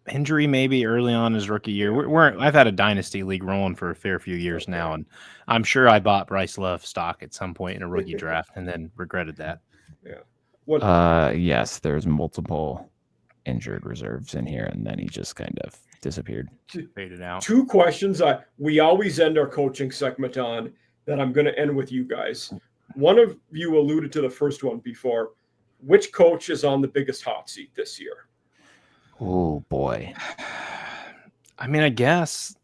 injury maybe early on his rookie year. I've had a dynasty league rolling for a fair few years now, and I'm sure I bought Bryce Love stock at some point in a rookie draft and then regretted that. Yeah. Yes, there's multiple injured reserves in here, and then he just kind of disappeared. Faded out. 2 questions we always end our coaching segment on that I'm going to end with you guys. One of you alluded to the first one before. Which coach is on the biggest hot seat this year? Oh boy. I mean, I guess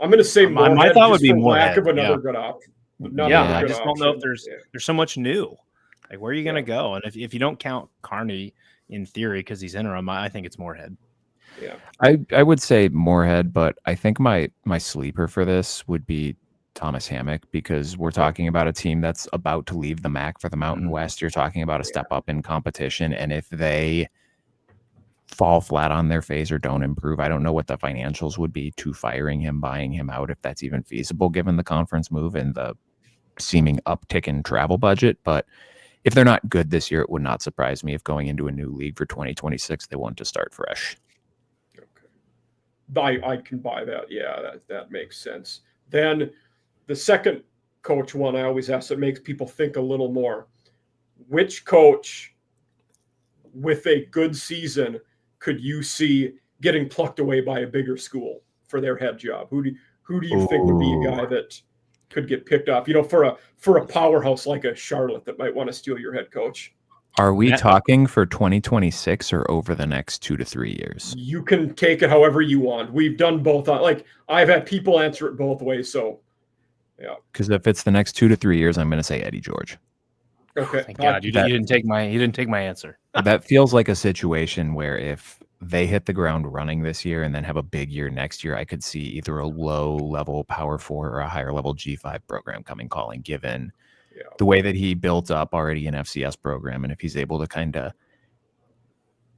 I'm going to say Moorhead. My thought would be Moorhead. Lack of another good option. I just don't know if there's so much new. Like, where are you going to go? And if you don't count Carney in theory because he's interim, I think it's Moorhead. Yeah, I would say Moorhead, but I think my sleeper for this would be Thomas Hammock, because we're talking about a team that's about to leave the MAC for the Mountain West. You're talking about a step up in competition, and if they fall flat on their face or don't improve, I don't know what the financials would be to firing him, buying him out, if that's even feasible given the conference move and the seeming uptick in travel budget. But if they're not good this year, it would not surprise me if going into a new league for 2026 they want to start fresh. Okay, I can buy that. Yeah, that makes sense. Then the second coach one I always ask that makes people think a little more. Which coach with a good season could you see getting plucked away by a bigger school for their head job? Who do you think would be a guy that could get picked up? For a powerhouse like a Charlotte that might want to steal your head coach. Are we talking for 2026 or over the next 2 to 3 years? You can take it however you want. We've done both. I've had people answer it both ways. So, yeah. Because if it's the next 2 to 3 years, I'm going to say Eddie George. Okay. Thank God you didn't take my answer. That feels like a situation where if they hit the ground running this year and then have a big year next year, I could see either a low level Power 4 or a higher level G5 program calling, given the way that he built up already an FCS program. And if he's able to kind of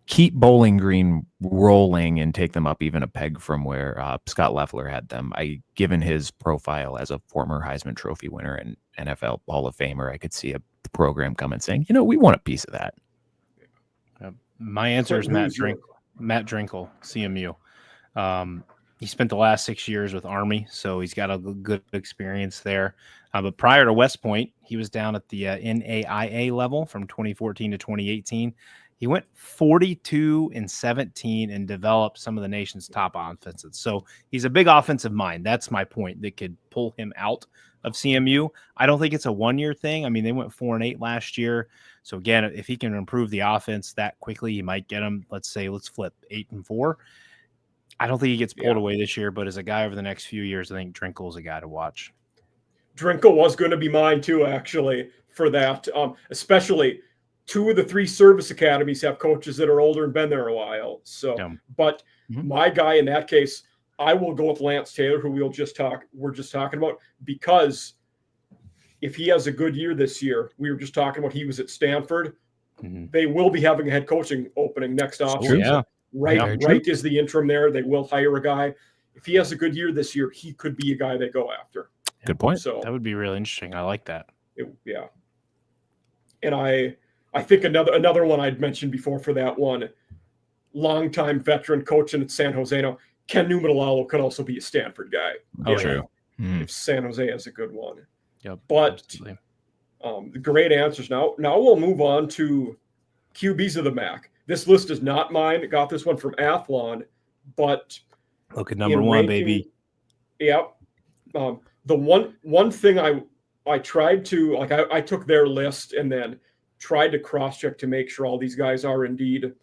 keep Bowling Green rolling and take them up even a peg from where Scott Loeffler had them, given his profile as a former Heisman Trophy winner and NFL Hall of Famer, I could see a program come and saying, we want a piece of that. My answer is Matt Drinkle, CMU. He spent the last 6 years with Army, so he's got a good experience there. But prior to West Point, he was down at the NAIA level from 2014 to 2018. He went 42-17 and developed some of the nation's top offenses. So he's a big offensive mind. That's my point. That could pull him out of CMU. I don't think it's a one-year thing. I mean, they went 4-8 last year. So again, if he can improve the offense that quickly, he might get them. Let's flip 8-4. I don't think he gets pulled away this year, but as a guy over the next few years, I think Drinkle's a guy to watch. Drinkle was going to be mine too, actually. for that. Especially 2 of the 3 service academies have coaches that are older and been there a while. So, Yeah. but my guy in that case, I will go with Lance Taylor, who we're just talking about, because if he has a good year this year, we were just talking about he was at Stanford. They will be having a head coaching opening next offseason. Yeah. Right is the interim there. They will hire a guy. If he has a good year this year, he could be a guy they go after. Good point. So that would be really interesting. I like that. Yeah. And I think another one I'd mentioned before for that one, longtime veteran coaching at San Jose now, Ken Newman-Alalo could also be a Stanford guy. Oh, true. If San Jose has a good one. Yep. But absolutely. Great answers. Now we'll move on to QBs of the MAC. This list is not mine. I got this one from Athlon, but look at number 1, baby. Yep. The one thing I tried to, like, I took their list and then tried to cross-check to make sure all these guys are indeed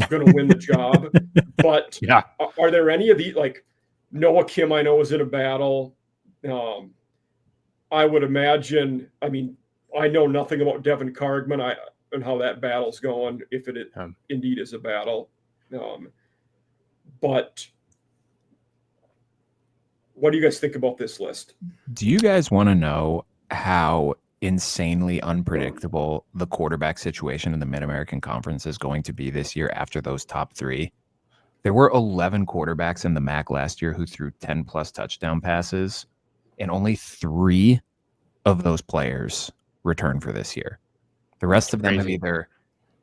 going to win the job. But yeah, are there any of these, like Noah Kim, I know is in a battle. I would imagine, I mean, I know nothing about Devin Cargman and how that battle's going, if it indeed is a battle. But what do you guys think about this list? Do you guys want to know how insanely unpredictable the quarterback situation in the Mid-American Conference is going to be this year after those top 3? There were 11 quarterbacks in the MAC last year who threw 10-plus touchdown passes, and only 3 of those players returned for this year. The rest of them have either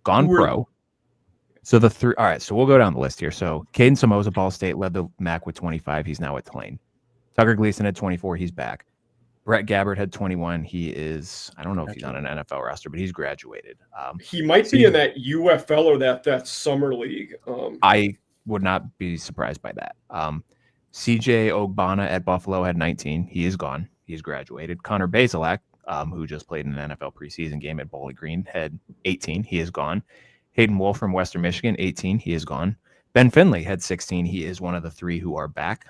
gone pro. So the 3, all right, so we'll go down the list here. So Caden Somoza, Ball State, led the MAC with 25. He's now at Tulane. Tucker Gleason had 24. He's back. Brett Gabbard had 21. He is, I don't know if he's on an NFL roster, but he's graduated. He might be in that UFL or that summer league. I would not be surprised by that. CJ Ogbonna at Buffalo had 19. He is gone. He's graduated. Connor Bazelak, who just played in an NFL preseason game at Bowling Green, had 18. He is gone. Hayden Wolf from Western Michigan, 18. He is gone. Ben Finley had 16. He is one of the 3 who are back.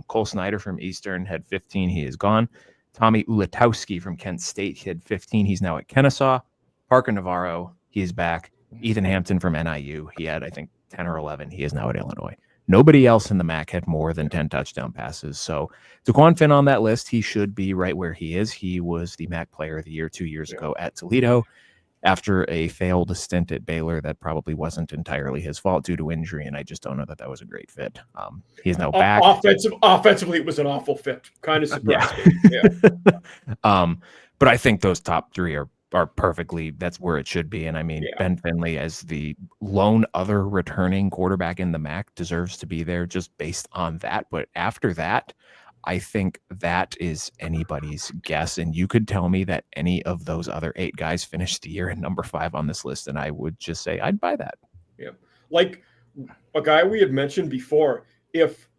Cole Snyder from Eastern had 15. He is gone. Tommy Ulatowski from Kent State, he had 15. He's now at Kennesaw. Parker Navarro, he's back. Ethan Hampton from NIU, he had, I think, 10 or 11. He is now at Illinois. Nobody else in the MAC had more than 10 touchdown passes. So Daquan Finn on that list, he should be right where he is. He was the MAC Player of the Year 2 years ago at Toledo after a failed stint at Baylor that probably wasn't entirely his fault due to injury, and I just don't know that was a great fit. He's now back. Offensively, it was an awful fit. Kind of surprised me. Yeah. But I think those top 3 are perfectly, that's where it should be. And I mean, Ben Finley as the lone other returning quarterback in the MAC deserves to be there just based on that. But after that, I think that is anybody's guess. And you could tell me that any of those other 8 guys finished the year at number 5 on this list, and I would just say I'd buy that. Yeah. Like a guy we had mentioned before, if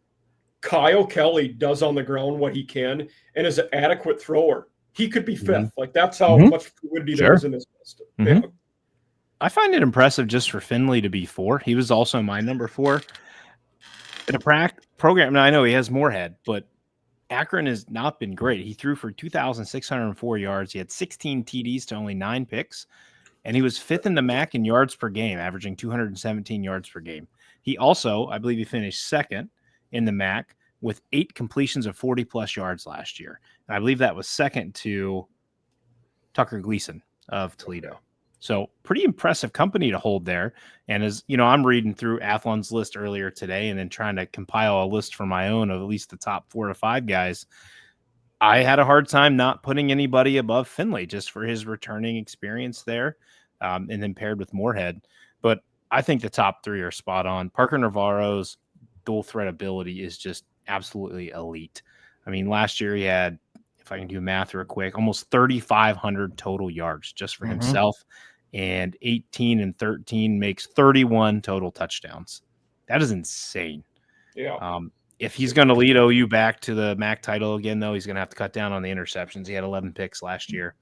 Kyle Kelly does on the ground what he can and is an adequate thrower, he could be 5th. Like, that's how much fluidity there is in this list. Yeah. I find it impressive just for Finley to be 4. He was also my number 4 in a program. Now, I know he has Moorhead, but Akron has not been great. He threw for 2,604 yards. He had 16 TDs to only 9 picks, and he was 5th in the MAC in yards per game, averaging 217 yards per game. He also, I believe he finished 2nd in the MAC with 8 completions of 40-plus yards last year. And I believe that was 2nd to Tucker Gleason of Toledo. So pretty impressive company to hold there. And as you know, I'm reading through Athlon's list earlier today and then trying to compile a list for my own of at least the top 4 to 5 guys. I had a hard time not putting anybody above Finley just for his returning experience there, and then paired with Moorhead. But I think the top 3 are spot on. Parker Navarro's dual threat ability is just absolutely elite. I mean, last year he had, if I can do math real quick, almost 3,500 total yards just for himself. And 18 and 13 makes 31 total touchdowns. That is insane. Yeah. If he's going to lead OU back to the MAC title again, though, he's going to have to cut down on the interceptions. He had 11 picks last year.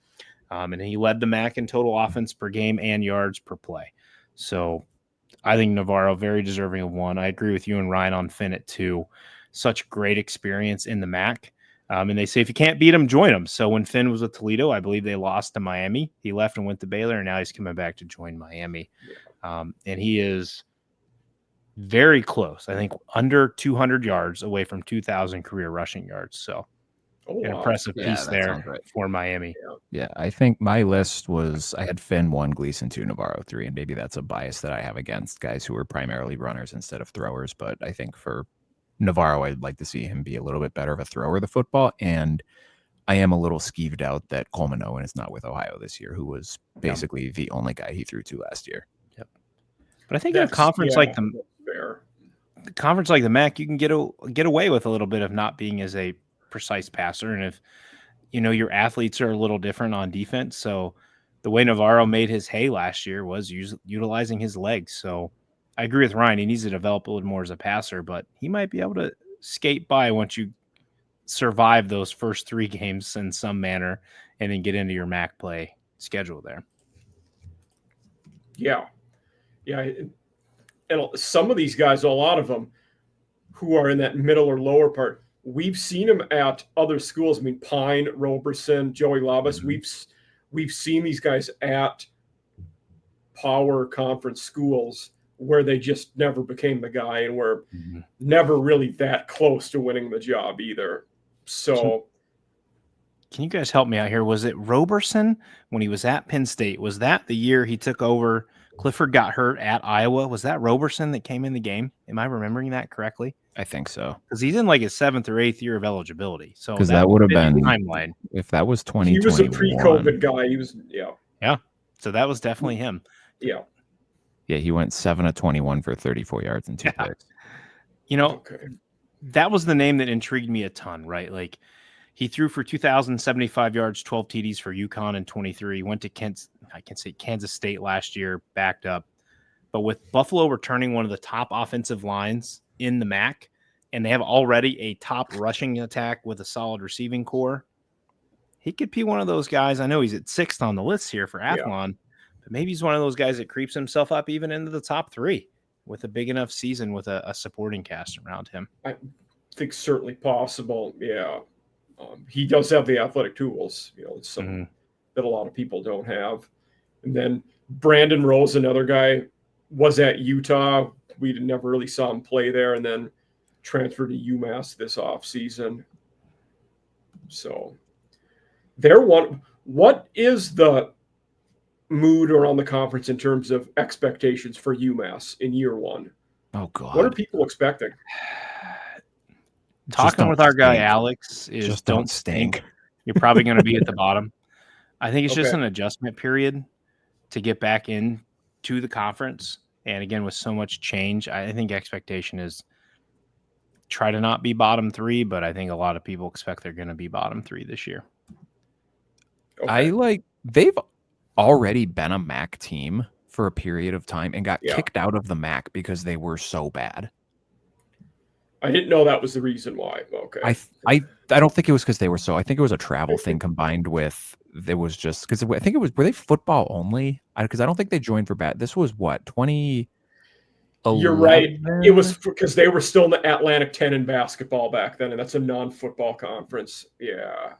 And he led the MAC in total offense per game and yards per play. So I think Navarro, very deserving of 1. I agree with you and Ryan on Finn at 2. Such great experience in the MAC. And they say if you can't beat them, join them. So when Finn was with Toledo, I believe they lost to Miami. He left and went to Baylor, and now he's coming back to join Miami. And he is very close. I think under 200 yards away from 2,000 career rushing yards. So an impressive piece there for Miami. Yeah, I think my list was I had Finn 1, Gleason 2, Navarro 3, and maybe that's a bias that I have against guys who are primarily runners instead of throwers. But I think for Navarro, I'd like to see him be a little bit better of a thrower of the football. And I am a little skeeved out that Coleman Owen is not with Ohio this year, who was basically the only guy he threw to last year. Yep. But I think in a conference like the MAC, you can get away with a little bit of not being as a precise passer. And if, your athletes are a little different on defense. So the way Navarro made his hay last year was utilizing his legs. So I agree with Ryan. He needs to develop a little more as a passer, but he might be able to skate by once you survive those first 3 games in some manner and then get into your MAC play schedule there. Yeah. And some of these guys, a lot of them who are in that middle or lower part, we've seen them at other schools. I mean, Pine, Roberson, Joey Labas. We've seen these guys at power conference schools where they just never became the guy and were never really that close to winning the job either. So can you guys help me out here? Was it Roberson when he was at Penn State? Was that the year he took over? Clifford got hurt at Iowa. Was that Roberson that came in the game? Am I remembering that correctly? I think so. Because he's in like his 7th or 8th year of eligibility. So because that would have been timeline. If that was 2021. He was a pre-COVID guy. He was Yeah. So that was definitely him. Yeah. Yeah, he went 7 of 21 for 34 yards and 2 picks. That was the name that intrigued me a ton, right? Like he threw for 2,075 yards, 12 TDs for UConn in 23. Went to Kansas State last year, backed up. But with Buffalo returning one of the top offensive lines in the MAC, and they have already a top rushing attack with a solid receiving core, he could be one of those guys. I know he's at 6th on the list here for Athlon, but maybe he's one of those guys that creeps himself up even into the top 3 with a big enough season with a supporting cast around him. I think certainly possible. Yeah. He does have the athletic tools, it's something that a lot of people don't have. And then Brandon Rose, another guy, was at Utah. We never really saw him play there, and then transferred to UMass this offseason. So what is the mood around the conference in terms of expectations for UMass in year 1? Oh, God. What are people expecting? Talking with our guy Alex is just don't stink. You're probably going to be at the bottom. I think it's just an adjustment period to get back in to the conference. And again, with so much change, I think expectation is try to not be bottom 3, but I think a lot of people expect they're going to be bottom 3 this year. They've already been a MAC team for a period of time and got kicked out of the MAC because they were so bad. I didn't know that was the reason why. Okay. I don't think it was because they were so. I think it was a travel thing combined with it was just because I think it was, were they football only? Because I don't think they joined for bat. This was what, 2011? You're right. It was because they were still in the Atlantic 10 in basketball back then, and that's a non-football conference. Yeah.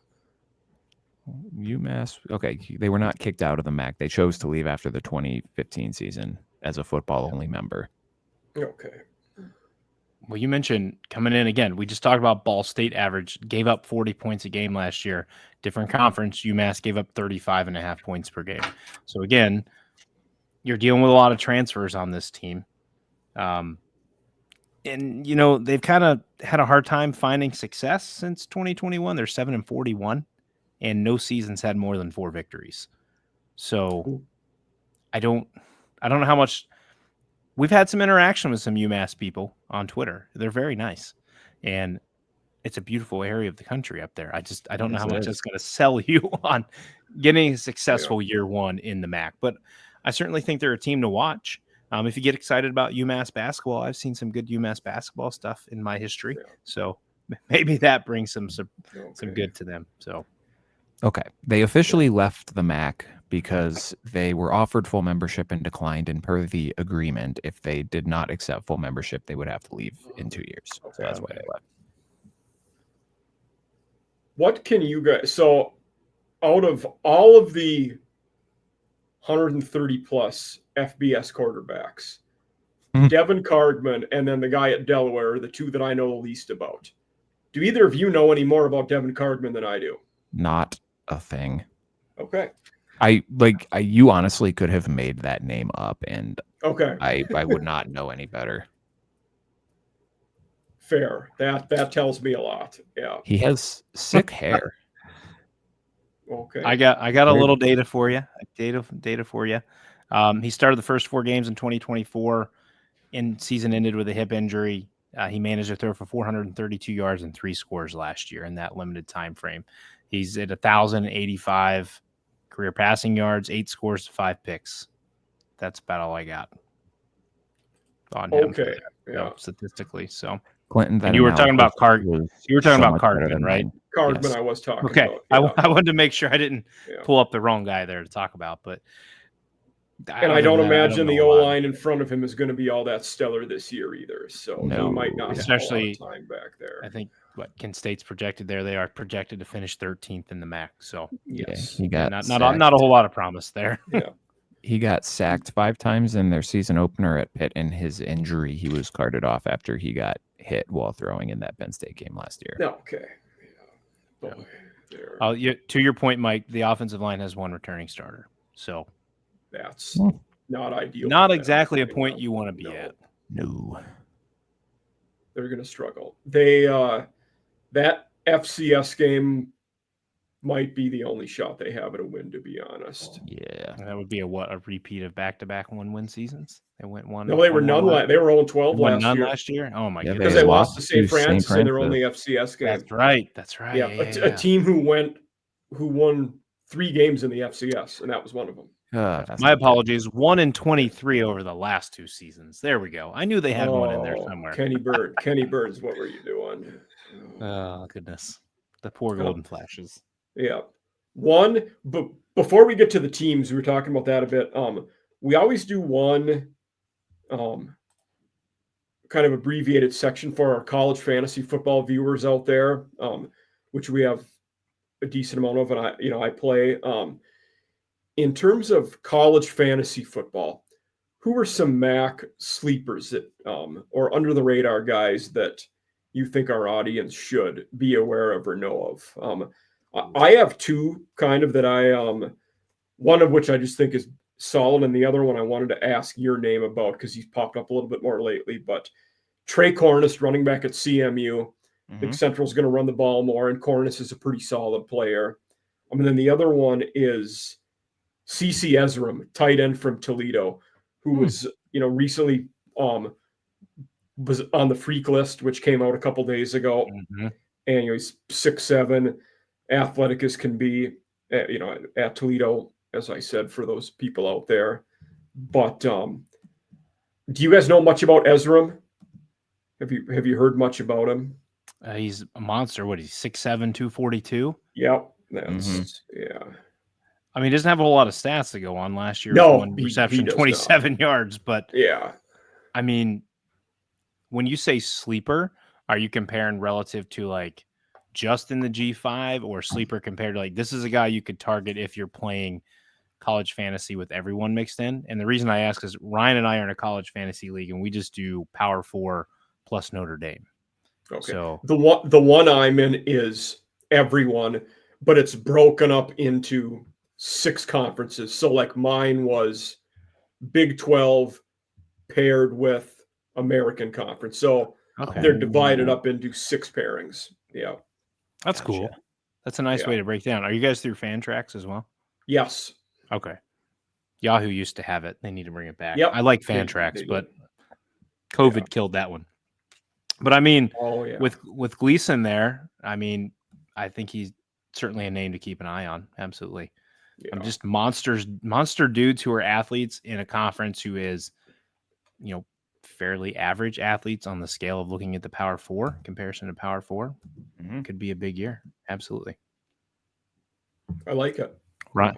UMass. Okay, they were not kicked out of the MAC. They chose to leave after the 2015 season as a football only member. Okay. Well, you mentioned coming in again. We just talked about Ball State average, gave up 40 points a game last year. Different conference, UMass gave up 35.5 points per game. So again, you're dealing with a lot of transfers on this team. And, they've kind of had a hard time finding success since 2021. They're 7-41, and no season's had more than 4 victories. So I don't know how much. We've had some interaction with some UMass people on Twitter. They're very nice, and it's a beautiful area of the country up there. I don't know how much it's going to sell you on getting a successful year 1 in the MAC, but I certainly think they're a team to watch. If you get excited about UMass basketball, I've seen some good UMass basketball stuff in my history, so maybe that brings some good to them. So, okay, they officially left the MAC because they were offered full membership and declined, and per the agreement, if they did not accept full membership, they would have to leave in 2 years. So that's why they left. What can you guys? So, out of all of the 130 plus FBS quarterbacks, Devin Cardman and then the guy at Delaware are the two that I know the least about. Do either of you know any more about Devin Cardman than I do? Not a thing. Okay. You honestly could have made that name up, and Okay. I would not know any better. Fair. That tells me a lot. Yeah. He has sick hair. Okay. I got a little data for you. Data for you. He started the first 4 games in 2024. Season ended with a hip injury. He managed to throw for 432 yards and 3 scores last year in that limited time frame. He's at 1,085 career passing yards, 8 scores, 5 picks. That's about all I got on him. Okay. Yeah. Statistically, so Clinton, and you were talking about Cardman. You were talking about Cardman, right? Cardman, Yes. I was talking okay. about. Yeah. I wanted to make sure I didn't pull up the wrong guy there to talk about, but. And I don't imagine the O-line in front of him is going to be all that stellar this year either. So he might not have a lot of time back there. I think what Kent State's projected there, they are projected to finish 13th in the MAC. So yes, he got not a whole lot of promise there. Yeah. He got sacked 5 times in their season opener at Pitt. In his injury, he was carted off after he got hit while throwing in that Penn State game last year. Okay. Yeah. To your point, Mike, the offensive line has 1 returning starter. So that's not ideal. Not exactly a point you want to be at. No. They're going to struggle. They that FCS game might be the only shot they have at a win, to be honest. Yeah. That would be a repeat of back-to-back 1-win seasons? They went 1. No, they were none. They were 0-12 last year. Oh my goodness. Because they lost to St. Francis in their only FCS game. That's right. Yeah, a team who won 3 games in the FCS, and that was one of them. My apologies. 1-23 over the last 2 seasons. There we go. I knew they had one in there somewhere. Kenny Birds, what were you doing? Oh goodness, the poor Golden Flashes. Yeah, but before we get to the teams, we were talking about that a bit. We always do one, kind of abbreviated section for our college fantasy football viewers out there, which we have a decent amount of, and I play. In terms of college fantasy football, who are some MAC sleepers that, or under the radar guys that you think our audience should be aware of or know of? I have 2 kind of that one of which I just think is solid, and the other one I wanted to ask your name about because he's popped up a little bit more lately. But Trey Cornice, running back at CMU. I think Central's going to run the ball more, and Cornice is a pretty solid player. And then the other one is CC Ezram, tight end from Toledo, who was, recently was on the freak list, which came out a couple days ago. And he's 6'7", athletic as can be, at Toledo, as I said, for those people out there. But do you guys know much about Ezram? Have you heard much about him? He's a monster. What, he's 6'7", 242? Yep. That's yeah. I mean, he doesn't have a whole lot of stats to go on. Last year, 1 reception, 27 yards. But yeah, I mean, when you say sleeper, are you comparing relative to like just in the G5, or sleeper compared to like this is a guy you could target if you're playing college fantasy with everyone mixed in? And the reason I ask is Ryan and I are in a college fantasy league, and we just do Power 4 plus Notre Dame. Okay. So the one I'm in is everyone, but it's broken up into 6 conferences. So like mine was Big 12 paired with American Conference. So they're divided up into 6 pairings. Yeah. That's cool. That's a nice way to break down. Are you guys through Fantrax as well? Yes. Okay. Yahoo used to have it. They need to bring it back. Yep. I like Fantrax, but COVID killed that one. But I mean, with Gleason there, I mean, I think he's certainly a name to keep an eye on. Absolutely. Yeah. I'm just monster dudes who are athletes in a conference who is, fairly average athletes on the scale of looking at the Power 4 comparison to Power 4. Could be a big year. Absolutely. I like it. Right.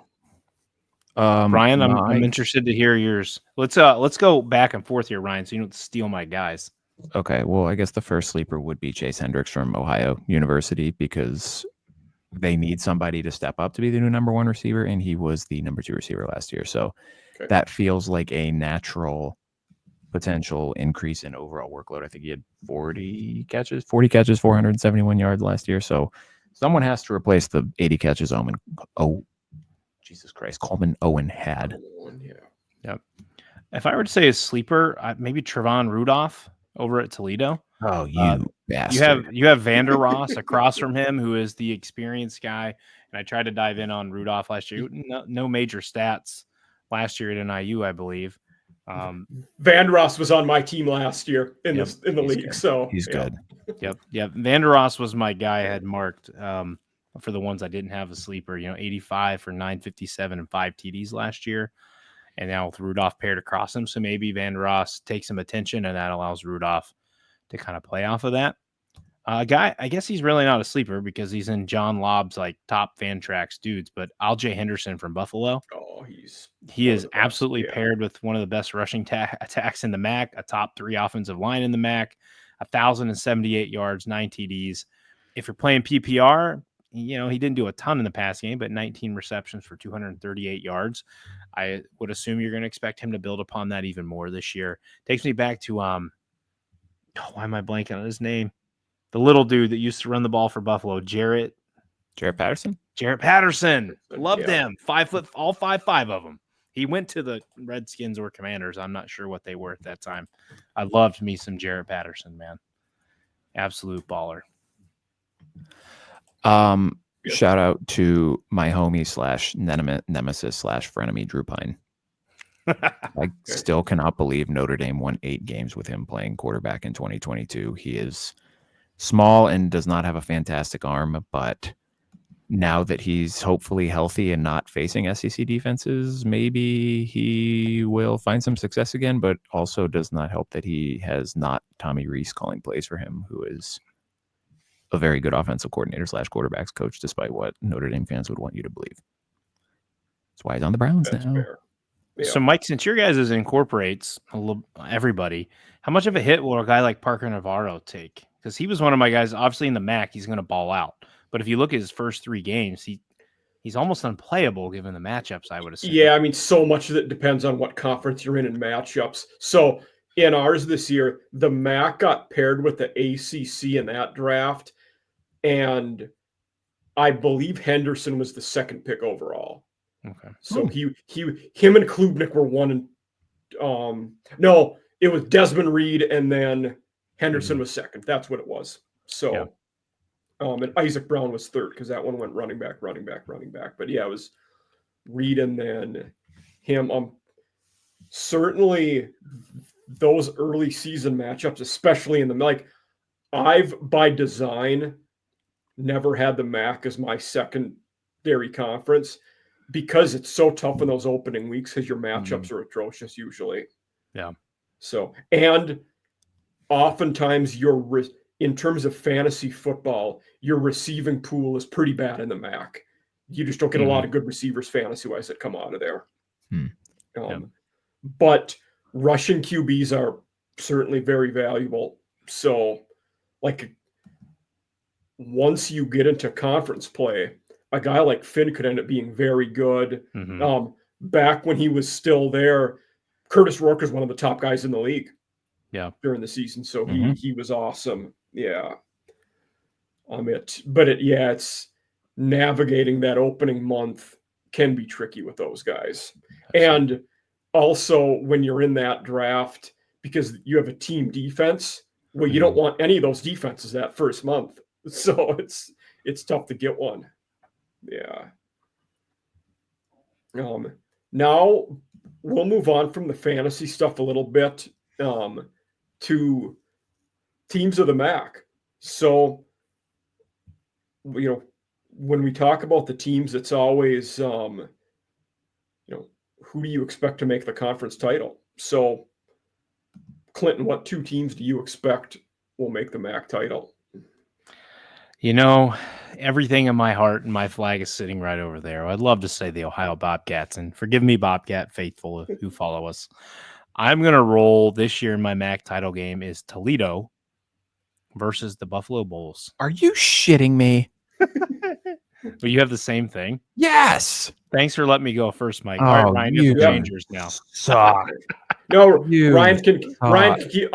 Ryan, I'm interested to hear yours. Let's go back and forth here, Ryan, so you don't steal my guys. Okay, well, I guess the first sleeper would be Chase Hendricks from Ohio University, because they need somebody to step up to be the new number 1 receiver, and he was the number 2 receiver last year. So Okay. that feels like a natural potential increase in overall workload. I think he had 40 catches, 471 yards last year. So someone has to replace the 80 catches Coleman Owen had. Yeah. Yep. If I were to say a sleeper, maybe Trevon Rudolph over at Toledo. Oh, you bastard. You have Vander Ross across from him, who is the experienced guy. And I tried to dive in on Rudolph last year. No major stats last year at NIU, I believe. Van Ross was on my team last year in the league, good. so he's good. Yep. Vander Ross was my guy I had marked for the ones I didn't have a sleeper. 85 for 957 and 5 TDs last year, and now with Rudolph paired across him, so maybe Vander Ross takes some attention, and that allows Rudolph to kind of play off of that. Guy, I guess he's really not a sleeper because he's in John Lobb's like top fan tracks dudes, but Aljay Henderson from Buffalo. Oh, he is absolutely paired with one of the best rushing attacks in the MAC, a top 3 offensive line in the MAC, 1,078 yards, 9 TDs. If you're playing PPR, he didn't do a ton in the pass game, but 19 receptions for 238 yards. I would assume you're going to expect him to build upon that even more this year. Takes me back to why am I blanking on his name? The little dude that used to run the ball for Buffalo, Jarrett Patterson. Loved him. 5 foot, all 5'5" of them. He went to the Redskins or Commanders. I'm not sure what they were at that time. I loved me some Jarrett Patterson, man. Absolute baller. Shout out to my homie / nemesis / frenemy Drew Pine. I still cannot believe Notre Dame won 8 games with him playing quarterback in 2022. He is small and does not have a fantastic arm, but now that he's hopefully healthy and not facing SEC defenses, maybe he will find some success again, but also does not help that he has not Tommy Rees calling plays for him, who is a very good offensive coordinator / quarterbacks coach, despite what Notre Dame fans would want you to believe. That's why he's on the Browns now. Fair. Yeah. So, Mike, since your guys incorporates everybody, how much of a hit will a guy like Parker Navarro take? Because he was one of my guys. Obviously, in the MAC, he's going to ball out. But if you look at his first 3 games, he's almost unplayable given the matchups, I would assume. Yeah, I mean, so much of it depends on what conference you're in matchups. So in ours this year, the MAC got paired with the ACC in that draft, and I believe Henderson was the 2nd pick overall. Okay. So him and Klubnik were one, and no, it was Desmond Reed, and then Henderson was 2nd. That's what it was. So. Yeah. And Isaac Brown was 3rd because that one went running back. But yeah, it was Reed and then him. Certainly those early season matchups, especially in the I've by design never had the MAC as my secondary conference because it's so tough in those opening weeks because your matchups are atrocious usually. Yeah. So, and oftentimes in terms of fantasy football, your receiving pool is pretty bad in the MAC. You just don't get a lot of good receivers fantasy-wise that come out of there. But rushing QBs are certainly very valuable. So, once you get into conference play, a guy like Finn could end up being very good. Back when he was still there, Curtis Rourke is one of the top guys in the league. Yeah, during the season, so he was awesome. Yeah, it's navigating that opening month can be tricky with those guys, and also when you're in that draft because you have a team defense. Well, you don't want any of those defenses that first month, so it's tough to get one. Yeah. Now we'll move on from the fantasy stuff a little bit. To teams of the MAC. So, when we talk about the teams, it's always, who do you expect to make the conference title? So, Clinton, what 2 teams do you expect will make the MAC title? Everything in my heart and my flag is sitting right over there. I'd love to say the Ohio Bobcats, and forgive me, Bobcat faithful who follow us. I'm going to roll this year in my MAC title game is Toledo versus the Buffalo Bulls. Are you shitting me? Well, you have the same thing. Yes. Thanks for letting me go first, Mike. All right, Oh, Ryan, you have you to change yours now. suck. No, You Ryan can suck. keep.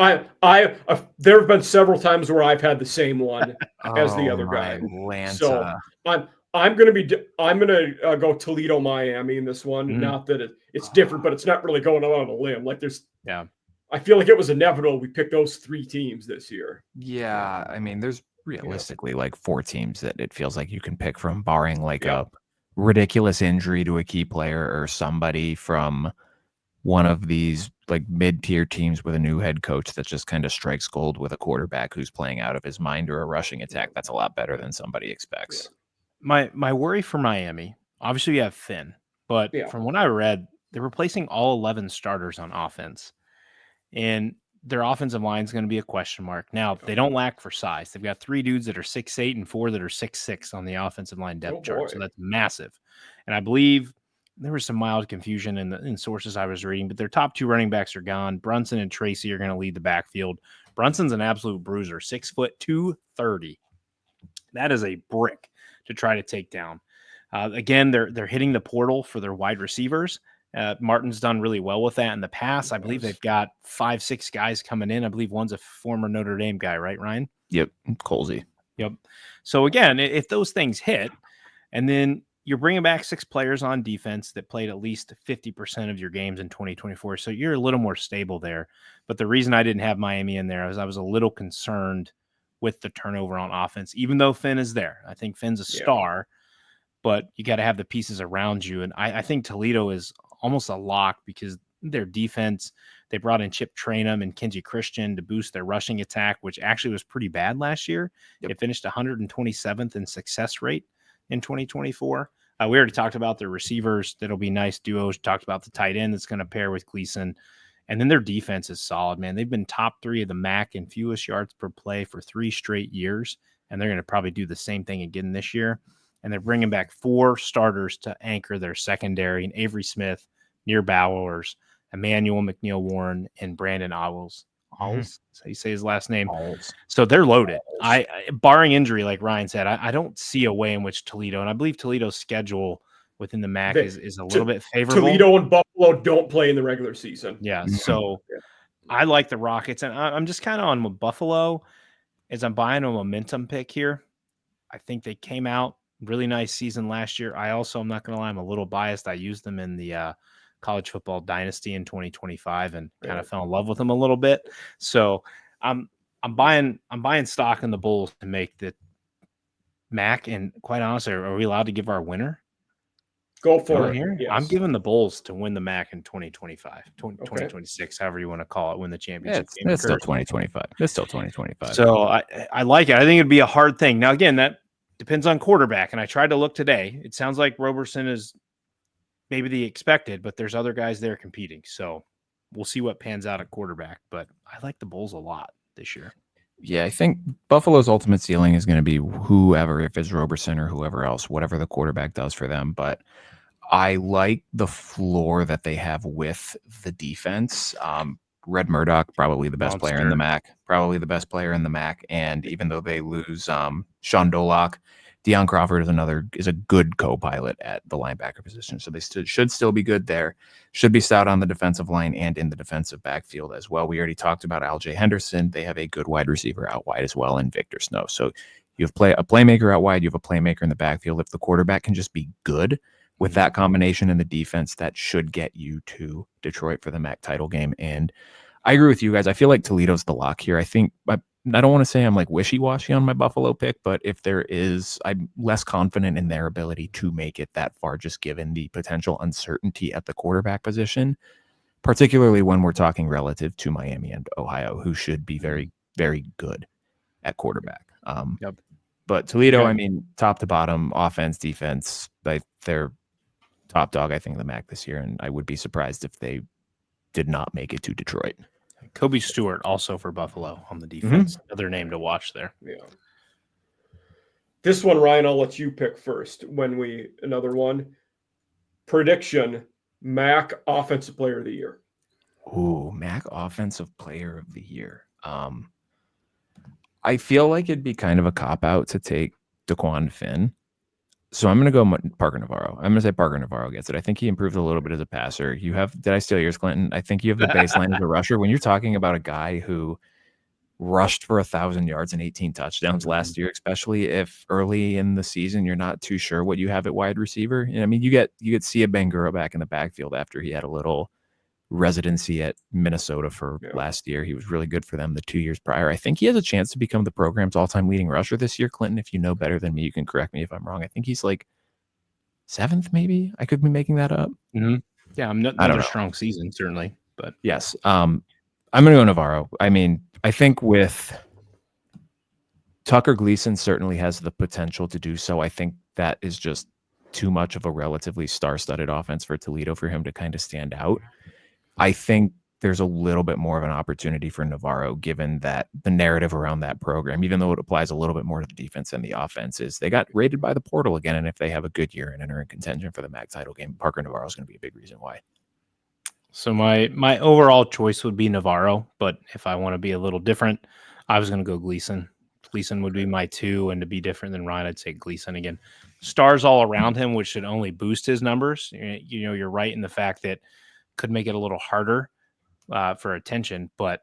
There have been several times where I've had the same one as the Oh, other my guy. Lanta. So I'm gonna go Toledo, Miami in this one. Mhm. Not that it's different, but it's not really going out on a limb. Like Yeah. I feel like it was inevitable we picked those 3 teams this year. Yeah, I mean, there's realistically like 4 teams that it feels like you can pick from, barring like Yeah. a ridiculous injury to a key player or somebody from one of these like mid-tier teams with a new head coach that just kind of strikes gold with a quarterback who's playing out of his mind or a rushing attack that's a lot better than somebody expects. My worry for Miami, obviously you have Finn, but Yeah. from what I read, they're replacing all 11 starters on offense. And their offensive line is going to be a question mark. Now, they don't lack for size. They've got 3 dudes that are 6'8" and 4 that are 6'6" on the offensive line depth chart. So boy. that's massive. And I believe there was some mild confusion in sources I was reading, but their top 2 running backs are gone. Brunson and Tracy are going to lead the backfield. Brunson's an absolute bruiser, 6 foot 230. That is a brick to try to take down. Again, they're hitting the portal for their wide receivers. Martin's done really well with that in the past. I believe they've got 5-6 guys coming in. I believe one's a former Notre Dame guy, right, Ryan? Yep, Colsey. Yep. So again, if those things hit, and then you're bringing back 6 players on defense that played at least 50% of your games in 2024, so you're a little more stable there. But the reason I didn't have Miami in there is I was a little concerned with the turnover on offense, even though Finn is there. I think Finn's a star, but you got to have the pieces around you. And I think Toledo is almost a lock because their defense, they brought in Chip Trainum and Kenji Christian to boost their rushing attack, which actually was pretty bad last year. Yep. It finished 127th in success rate in 2024. We already talked about their receivers. That'll be nice duos. Talked about the tight end that's going to pair with Gleason. And then their defense is solid, man. They've been top 3 of the MAC in fewest yards per play for 3 straight years. And they're going to probably do the same thing again this year. And they're bringing back 4 starters to anchor their secondary, and Avery Smith, Near Bowers, Emmanuel McNeil Warren, and Brandon Owls. Owls? That's how you say his last name. Owls. So they're loaded. I barring injury, like Ryan said, I don't see a way in which Toledo, and I believe Toledo's schedule within the MAC is a little bit favorable. Toledo and Buffalo don't play in the regular season. Yeah, so I like the Rockets, and I'm just kind of on Buffalo as I'm buying a momentum pick here. I think they came out really nice season last year. I also, I'm not going to lie, I'm a little biased. I used them in the college football dynasty in 2025 and kind of fell in love with them a little bit. So I'm buying stock in the Bulls to make the MAC. And quite honestly, are we allowed to give our winner? Go for it. Here? Yes. I'm giving the Bulls to win the MAC in 2025, 2026, however you want to call it, win the championship. Yeah, it's still 2025. It's still 2025. So I like it. I think it'd be a hard thing. Now, again, that depends on quarterback. And I tried to look today. It sounds like Roberson is maybe the expected, but there's other guys there competing. So we'll see what pans out at quarterback. But I like the Bulls a lot this year. Yeah, I think Buffalo's ultimate ceiling is going to be whoever, if it's Roberson or whoever else, whatever the quarterback does for them. But I like the floor that they have with the defense. Red Murdoch, probably the best player in the MAC, probably the best player in the MAC. And even though they lose Sean Dolock, Deion Crawford is a good co-pilot at the linebacker position. So they should still be good there. Should be stout on the defensive line and in the defensive backfield as well. We already talked about Aljae Henderson. They have a good wide receiver out wide as well in Victor Snow. So you have a playmaker out wide. You have a playmaker in the backfield. If the quarterback can just be good with that combination in the defense, that should get you to Detroit for the MAC title game. And I agree with you guys. I feel like Toledo's the lock here. I think I don't want to say I'm like wishy-washy on my Buffalo pick, but if there is, I'm less confident in their ability to make it that far, just given the potential uncertainty at the quarterback position, particularly when we're talking relative to Miami and Ohio, who should be very, very good at quarterback. But Toledo, I mean, top to bottom, offense, defense, they're top dog, I think, in the MAC this year, and I would be surprised if they did not make it to Detroit. Kobe Stewart also for Buffalo on the defense. Another name to watch there. Yeah. This one, Ryan, I'll let you pick first. Another one. Prediction, MAC Offensive Player of the Year. Ooh, MAC Offensive Player of the Year. I feel like it'd be kind of a cop-out to take DeQuan Finn. So I'm going to go Parker Navarro. I'm going to say Parker Navarro gets it. I think he improved a little bit as a passer. Did I steal yours, Clinton? I think you have the baseline as a rusher. When you're talking about a guy who rushed for 1,000 yards and 18 touchdowns last year, especially if early in the season you're not too sure what you have at wide receiver. And I mean, you get Sia Bangura back in the backfield after he had a little residency at Minnesota for last year. He was really good for them the 2 years prior. I think he has a chance to become the program's all-time leading rusher this year. Clinton, if you know better than me, you can correct me if I'm wrong. I think he's like 7th, maybe. I could be making that up. Mm-hmm. Yeah, another strong season, certainly. But yes, I'm going to go Navarro. I mean, I think with Tucker Gleason certainly has the potential to do so. I think that is just too much of a relatively star-studded offense for Toledo for him to kind of stand out. I think there's a little bit more of an opportunity for Navarro, given that the narrative around that program, even though it applies a little bit more to the defense and the offense, is they got rated by the portal again. And if they have a good year and enter in contention for the MAC title game, Parker Navarro is going to be a big reason why. So my overall choice would be Navarro, but if I want to be a little different, I was going to go Gleason. Gleason would be my 2, and to be different than Ryan, I'd say Gleason again. Stars all around him, which should only boost his numbers. You know, you're right in the fact that could make it a little harder for attention, but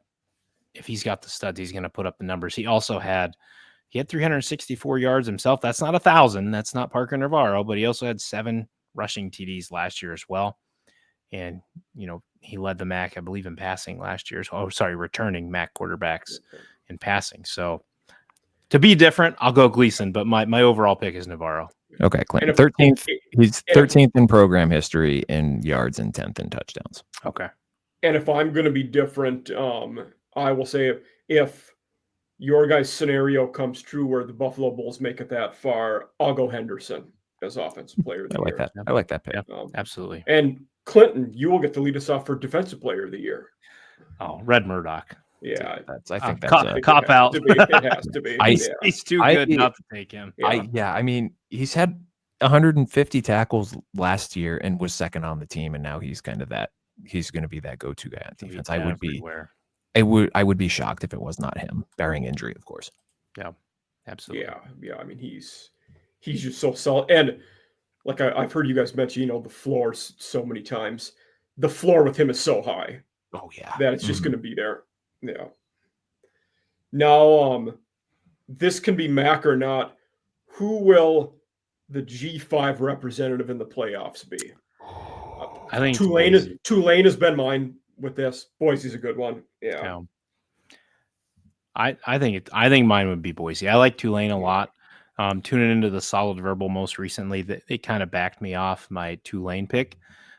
if he's got the studs, he's going to put up the numbers. He had 364 yards himself. That's not 1,000. That's not Parker Navarro, but he also had 7 rushing TDs last year as well. And, you know, he led the MAC, I believe, in passing last year. Returning MAC quarterbacks in passing. So to be different, I'll go Gleason, but my overall pick is Navarro. Okay, Clinton. 13th. He's 13th in program history in yards and 10th in touchdowns. Okay. And if I'm going to be different, I will say if your guys' scenario comes true where the Buffalo Bulls make it that far, I'll go Henderson as offensive player of the year. I like that pick. Absolutely. And Clinton, you will get to lead us off for defensive player of the year. Oh, Red Murdoch. Yeah, I think that's a cop out. It has to be. He's too good not to take him. I mean, he's had 150 tackles last year and was second on the team, and now he's kind of that. He's going to be that go-to guy on defense. I would be shocked if it was not him, barring injury, of course. Yeah, absolutely. Yeah. I mean, he's just so solid, and like I've heard you guys mention, the floor so many times. The floor with him is so high. Oh yeah, that it's just going to be there. Yeah. Now, this can be MAC or not. Who will the G5 representative in the playoffs be? I think Tulane has been mine with this. Boise's a good one. Yeah. I think mine would be Boise. I like Tulane a lot. Tuning into the Solid Verbal most recently, it kind of backed me off my Tulane pick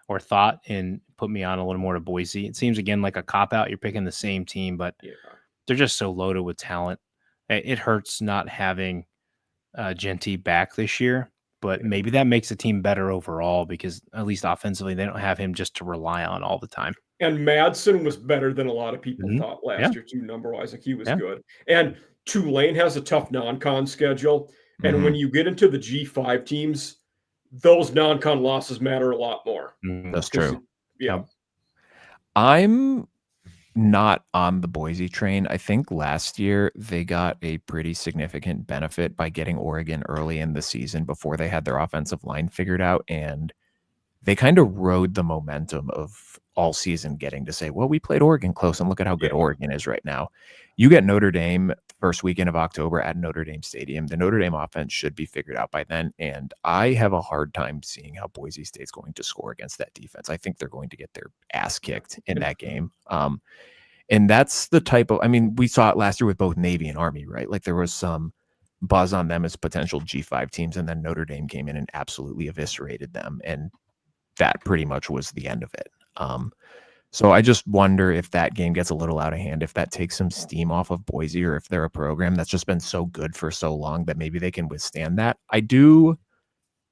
or thought and put me on a little more to Boise. It seems again like a cop out. You're picking the same team, but they're just so loaded with talent. It hurts not having Genty back this year, but maybe that makes the team better overall because at least offensively, they don't have him just to rely on all the time. And Madsen was better than a lot of people thought last year too, number-wise. Like he was good. And Tulane has a tough non-con schedule. And when you get into the G5 teams, those non-con losses matter a lot more. That's true. Yeah. I'm not on the Boise train. I think last year they got a pretty significant benefit by getting Oregon early in the season before they had their offensive line figured out. And they kind of rode the momentum of all season getting to say, well, we played Oregon close and look at how good Oregon is right now. You get Notre Dame first weekend of October at Notre Dame Stadium. The Notre Dame offense should be figured out by then. And I have a hard time seeing how Boise State's going to score against that defense. I think they're going to get their ass kicked in that game. And that's the type of, I mean, we saw it last year with both Navy and Army, right? Like there was some buzz on them as potential G5 teams, and then Notre Dame came in and absolutely eviscerated them. And that pretty much was the end of it. So I just wonder if that game gets a little out of hand, if that takes some steam off of Boise, or if they're a program that's just been so good for so long that maybe they can withstand that. I do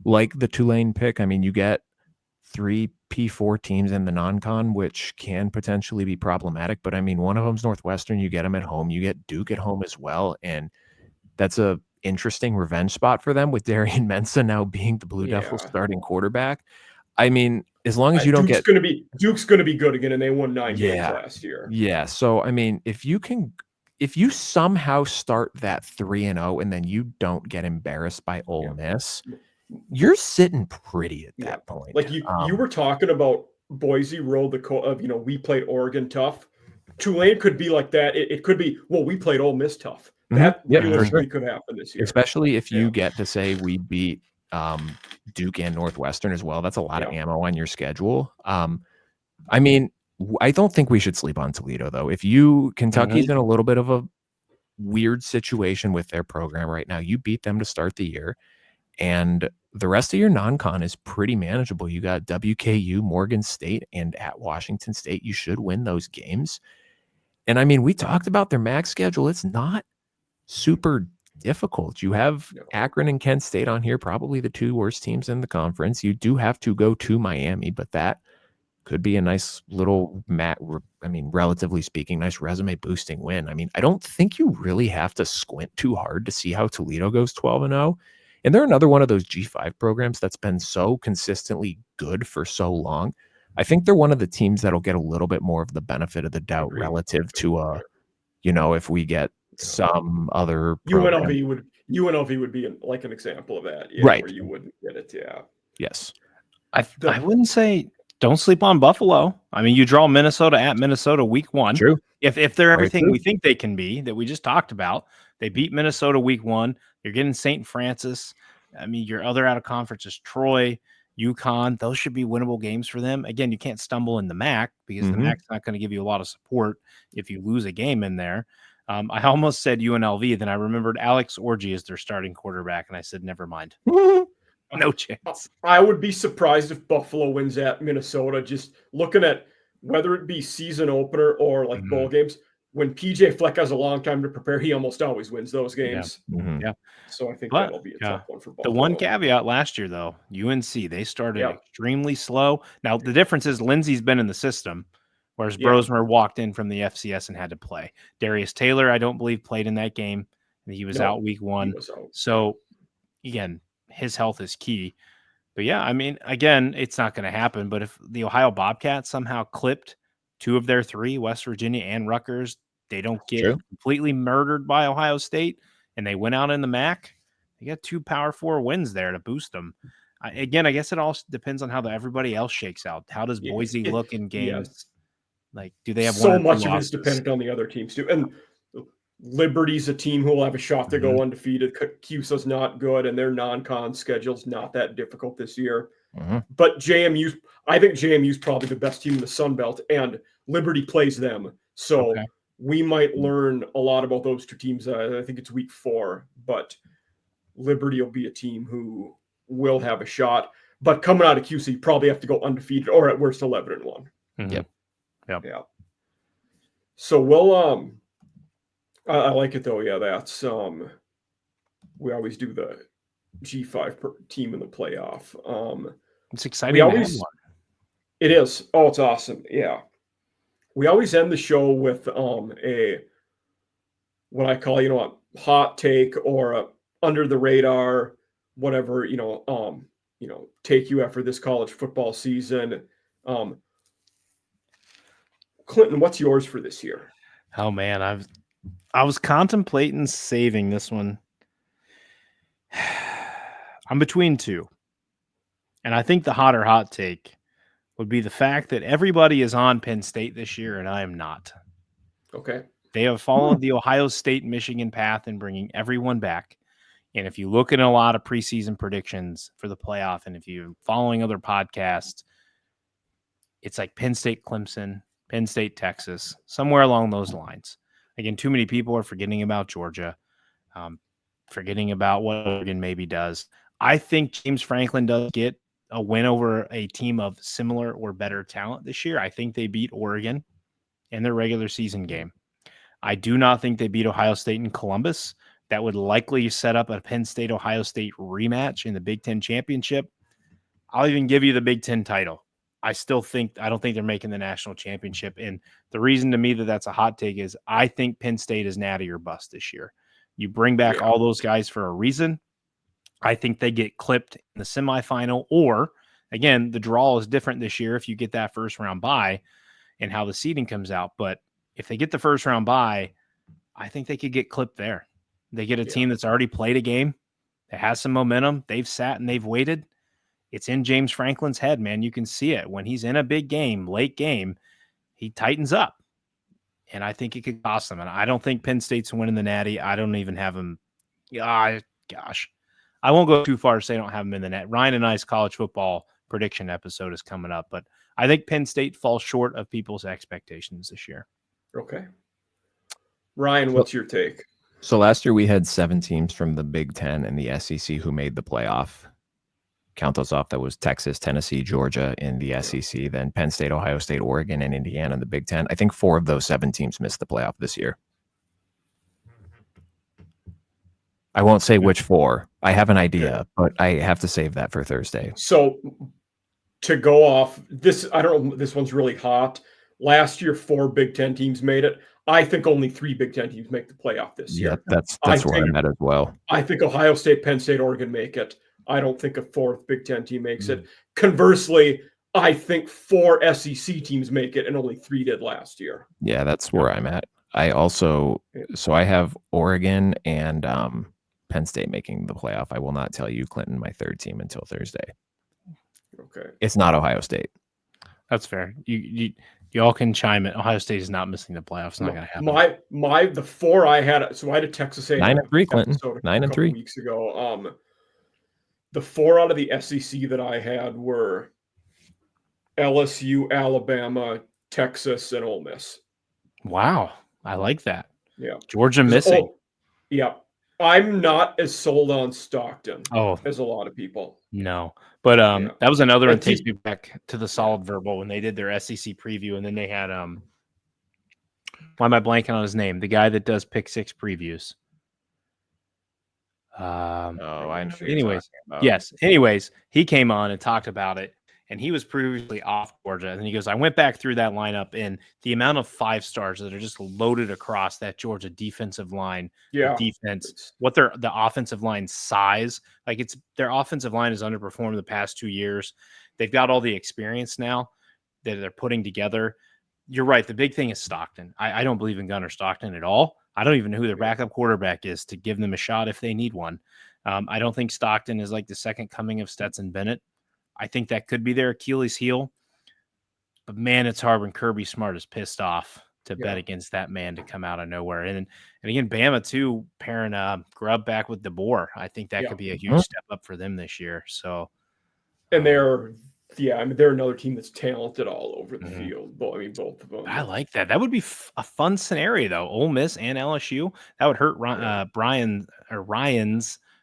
like the Tulane pick. I mean, you get 3 P4 teams in the non-con, which can potentially be problematic. But I mean, one of them's Northwestern. You get them at home. You get Duke at home as well. And that's a interesting revenge spot for them with Darian Mensah now being the Blue Devils starting quarterback. I mean, as long as you don't Duke's going to be good again, and they won 9 games last year. Yeah. So I mean, if you somehow start that 3-0 and then you don't get embarrassed by Ole Miss, you're sitting pretty at Yeah. that point. Like you were talking about Boise rolled the of we played Oregon tough. Tulane could be like that. It could be, well, we played Ole Miss tough. That Yeah, for realistically sure. could happen this year. Especially if you Yeah. get to say we beat Duke and Northwestern as well. That's a lot of ammo on your schedule. I mean, I don't think we should sleep on Toledo though. Kentucky's in a little bit of a weird situation with their program right now. You beat them to start the year, and the rest of your non-con is pretty manageable. You got WKU, Morgan State, and at Washington State. You should win those games. And I mean, we talked about their MAC schedule. It's not super difficult. You have Akron and Kent State on here, probably the two worst teams in the conference. You do have to go to Miami, but that could be a nice little relatively speaking, nice resume boosting win. I mean, I don't think you really have to squint too hard to see how Toledo goes 12-0. And they're another one of those G5 programs that's been so consistently good for so long. I think they're one of the teams that'll get a little bit more of the benefit of the doubt relative to if we get some other program. UNLV would be like an example of that, right? Where you wouldn't get it, Yes, I wouldn't say don't sleep on Buffalo. I mean, you draw Minnesota at Minnesota week 1. True. If they're everything we think they can be, that we just talked about, they beat Minnesota week 1. You're getting St. Francis. I mean, your other out of conference is Troy, UConn. Those should be winnable games for them. Again, you can't stumble in the MAC because the MAC's not going to give you a lot of support if you lose a game in there. I almost said UNLV, then I remembered Alex Orji is their starting quarterback, and I said, never mind. No chance. I would be surprised if Buffalo wins at Minnesota. Just looking at whether it be season opener or like bowl games, when PJ Fleck has a long time to prepare, he almost always wins those games. Yeah. So I think that'll be a tough one for Buffalo. The one caveat last year, though, UNC, they started extremely slow. Now, the difference is Lindsey's been in the system, whereas Brosmer walked in from the FCS and had to play. Darius Taylor, I don't believe, played in that game. He was out week 1. So, again, his health is key. But yeah, I mean, again, it's not going to happen. But if the Ohio Bobcats somehow clipped 2 of their 3, West Virginia and Rutgers, they don't get completely murdered by Ohio State, and they went out in the MAC, they got 2 Power 4 wins there to boost them. Again, I guess it all depends on how everybody else shakes out. How does Boise look in games? Like, do they have so one or much two of it is losses? dependent on the other teams too. And Liberty's a team who will have a shot to go undefeated. CUSA's not good, and their non-con schedule's not that difficult this year. But I think JMU's probably the best team in the Sun Belt, and Liberty plays them. So we might learn a lot about those two teams. I think it's week 4, but Liberty will be a team who will have a shot. But coming out of CUSA, you probably have to go undefeated or at worst 11-1. Yep. Yeah. So we'll I like it though. Yeah, that's we always do the G5 team in the playoff. It's exciting. It is. Oh, it's awesome. Yeah. We always end the show with what I call, a hot take or a under the radar, whatever, take you after this college football season. Clinton, what's yours for this year? Oh man, I was contemplating saving this one. I'm between 2. And I think the hotter hot take would be the fact that everybody is on Penn State this year, and I am not. Okay. They have followed the Ohio State-Michigan path in bringing everyone back. And if you look at a lot of preseason predictions for the playoff, and if you're following other podcasts, it's like Penn State, Clemson, Penn State, Texas, somewhere along those lines. Again, too many people are forgetting about Georgia, forgetting about what Oregon maybe does. I think James Franklin does get a win over a team of similar or better talent this year. I think they beat Oregon in their regular season game. I do not think they beat Ohio State and Columbus. That would likely set up a Penn State-Ohio State rematch in the Big Ten championship. I'll even give you the Big Ten title. I don't think they're making the national championship. And the reason to me that that's a hot take is I think Penn State is natty or bust this year. You bring back all those guys for a reason. I think they get clipped in the semifinal, or again, the draw is different this year if you get that first round bye and how the seeding comes out. But if they get the first round bye, I think they could get clipped there. They get a team that's already played a game, It has some momentum. They've sat and they've waited. It's in James Franklin's head, man. You can see it. When he's in a big game, late game, he tightens up. And I think it could cost them. And I don't think Penn State's winning the Natty. I don't even have them. Gosh. I won't go too far to say I don't have them in the net. Ryan and I's college football prediction episode is coming up, but I think Penn State falls short of people's expectations this year. Okay. Ryan, what's your take? So last year we had 7 teams from the Big Ten and the SEC who made the playoff. Count those off. That was Texas, Tennessee, Georgia in the SEC, then Penn State, Ohio State, Oregon, and Indiana in the Big Ten. I think 4 of those 7 teams missed the playoff this year. I won't say which 4. I have an idea, but I have to save that for Thursday. So to go off this, I don't know, this one's really hot. Last year, 4 Big Ten teams made it. I think only 3 Big Ten teams make the playoff this year. Yeah, that's where I'm at as well. I think Ohio State, Penn State, Oregon make it. I don't think a 4th Big Ten team makes it. Conversely, I think 4 SEC teams make it, and only 3 did last year. Yeah, that's where I'm at. I have Oregon and Penn State making the playoff. I will not tell you, Clinton, my 3rd team until Thursday. Okay. It's not Ohio State. That's fair. You all can chime in. Ohio State is not missing the playoffs. It's not going to happen. The 4 I had. So I had a Texas A&M 9-3, Clinton. 9-3 weeks ago. The 4 out of the SEC that I had were LSU, Alabama, Texas, and Ole Miss. Wow, I like that. Yeah, Georgia missing. Yeah, I'm not as sold on Stockton as a lot of people. No, but that was another one takes me back to the Solid Verbal when they did their SEC preview, and then they had why am I blanking on his name? The guy that does Pick 6 previews. I know. Anyways, he came on and talked about it, and he was previously off Georgia, and he goes, I went back through that lineup, and the amount of 5 stars that are just loaded across that Georgia defensive line, defense, what the offensive line size, like their offensive line has underperformed the past 2 years. They've got all the experience now that they're putting together. You're right. The big thing is Stockton. I don't believe in Gunnar Stockton at all. I don't even know who their backup quarterback is to give them a shot if they need one. I don't think Stockton is like the second coming of Stetson Bennett. I think that could be their Achilles heel. But, man, it's hard when Kirby Smart is pissed off to bet against that man to come out of nowhere. And again, Bama, too, pairing Grubb back with DeBoer. I think that could be a huge step up for them this year. So, and they're another team that's talented all over the field. Both of them. I like that. That would be a fun scenario, though. Ole Miss and LSU. That would hurt Ryan's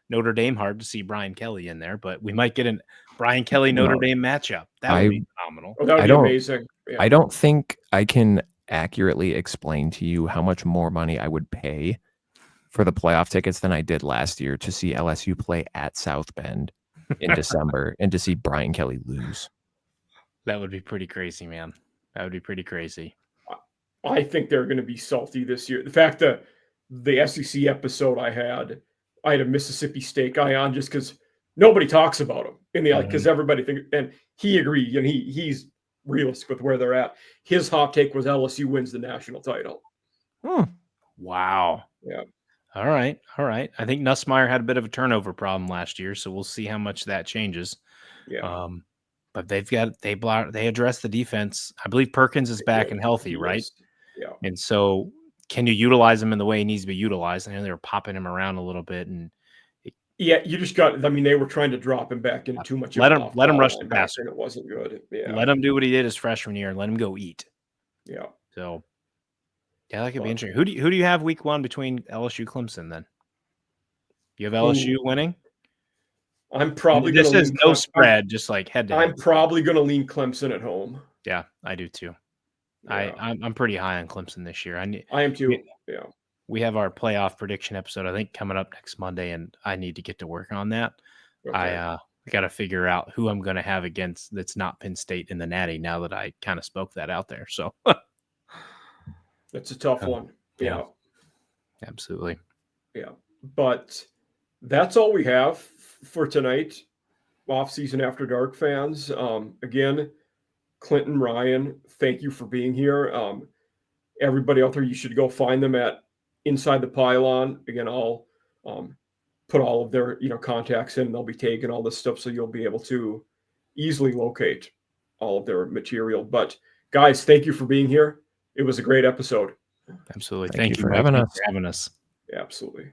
Notre Dame hard to see Brian Kelly in there, but we might get a Brian Kelly Notre Dame matchup. That would be phenomenal. That would be amazing. Yeah. I don't think I can accurately explain to you how much more money I would pay for the playoff tickets than I did last year to see LSU play at South Bend in December and to see Brian Kelly lose. That would be pretty crazy, man. That would be pretty crazy. I think they're going to be salty this year. The fact that the SEC episode I had a Mississippi State guy on just because nobody talks about him because everybody thinks, and he agreed, and he's realistic with where they're at. His hot take was LSU wins the national title. Wow. Yeah. All right. I think Nussmeier had a bit of a turnover problem last year, so we'll see how much that changes. Yeah. But they addressed the defense. I believe Perkins is back and healthy, right? Yeah. And so can you utilize him in the way he needs to be utilized? I know they were popping him around a little bit, and you just got. They were trying to drop him back into too much. Let him rush the passer. It wasn't good. Yeah. Let him do what he did his freshman year and let him go eat. Yeah. So that could be interesting. Who do you have week 1 between LSU Clemson then? You have LSU winning? I'm probably this is no spread, just like head to head. I'm probably going to lean Clemson at home. Yeah, I do too. Yeah. I'm pretty high on Clemson this year. I am too. Yeah. We have our playoff prediction episode, I think, coming up next Monday, and I need to get to work on that. Okay. I got to figure out who I'm going to have against that's not Penn State in the Natty now that I kind of spoke that out there. So that's a tough one. Yeah. Absolutely. Yeah. But that's all we have for tonight. Off-season After Dark fans. Again, Clinton, Ryan, thank you for being here. Everybody out there, you should go find them at Inside the Pylon. Again, I'll put all of their contacts in. They'll be tagging all this stuff, so you'll be able to easily locate all of their material. But guys, thank you for being here. It was a great episode. Absolutely. Thank you for Mike. having Thanks us. for having us. Absolutely.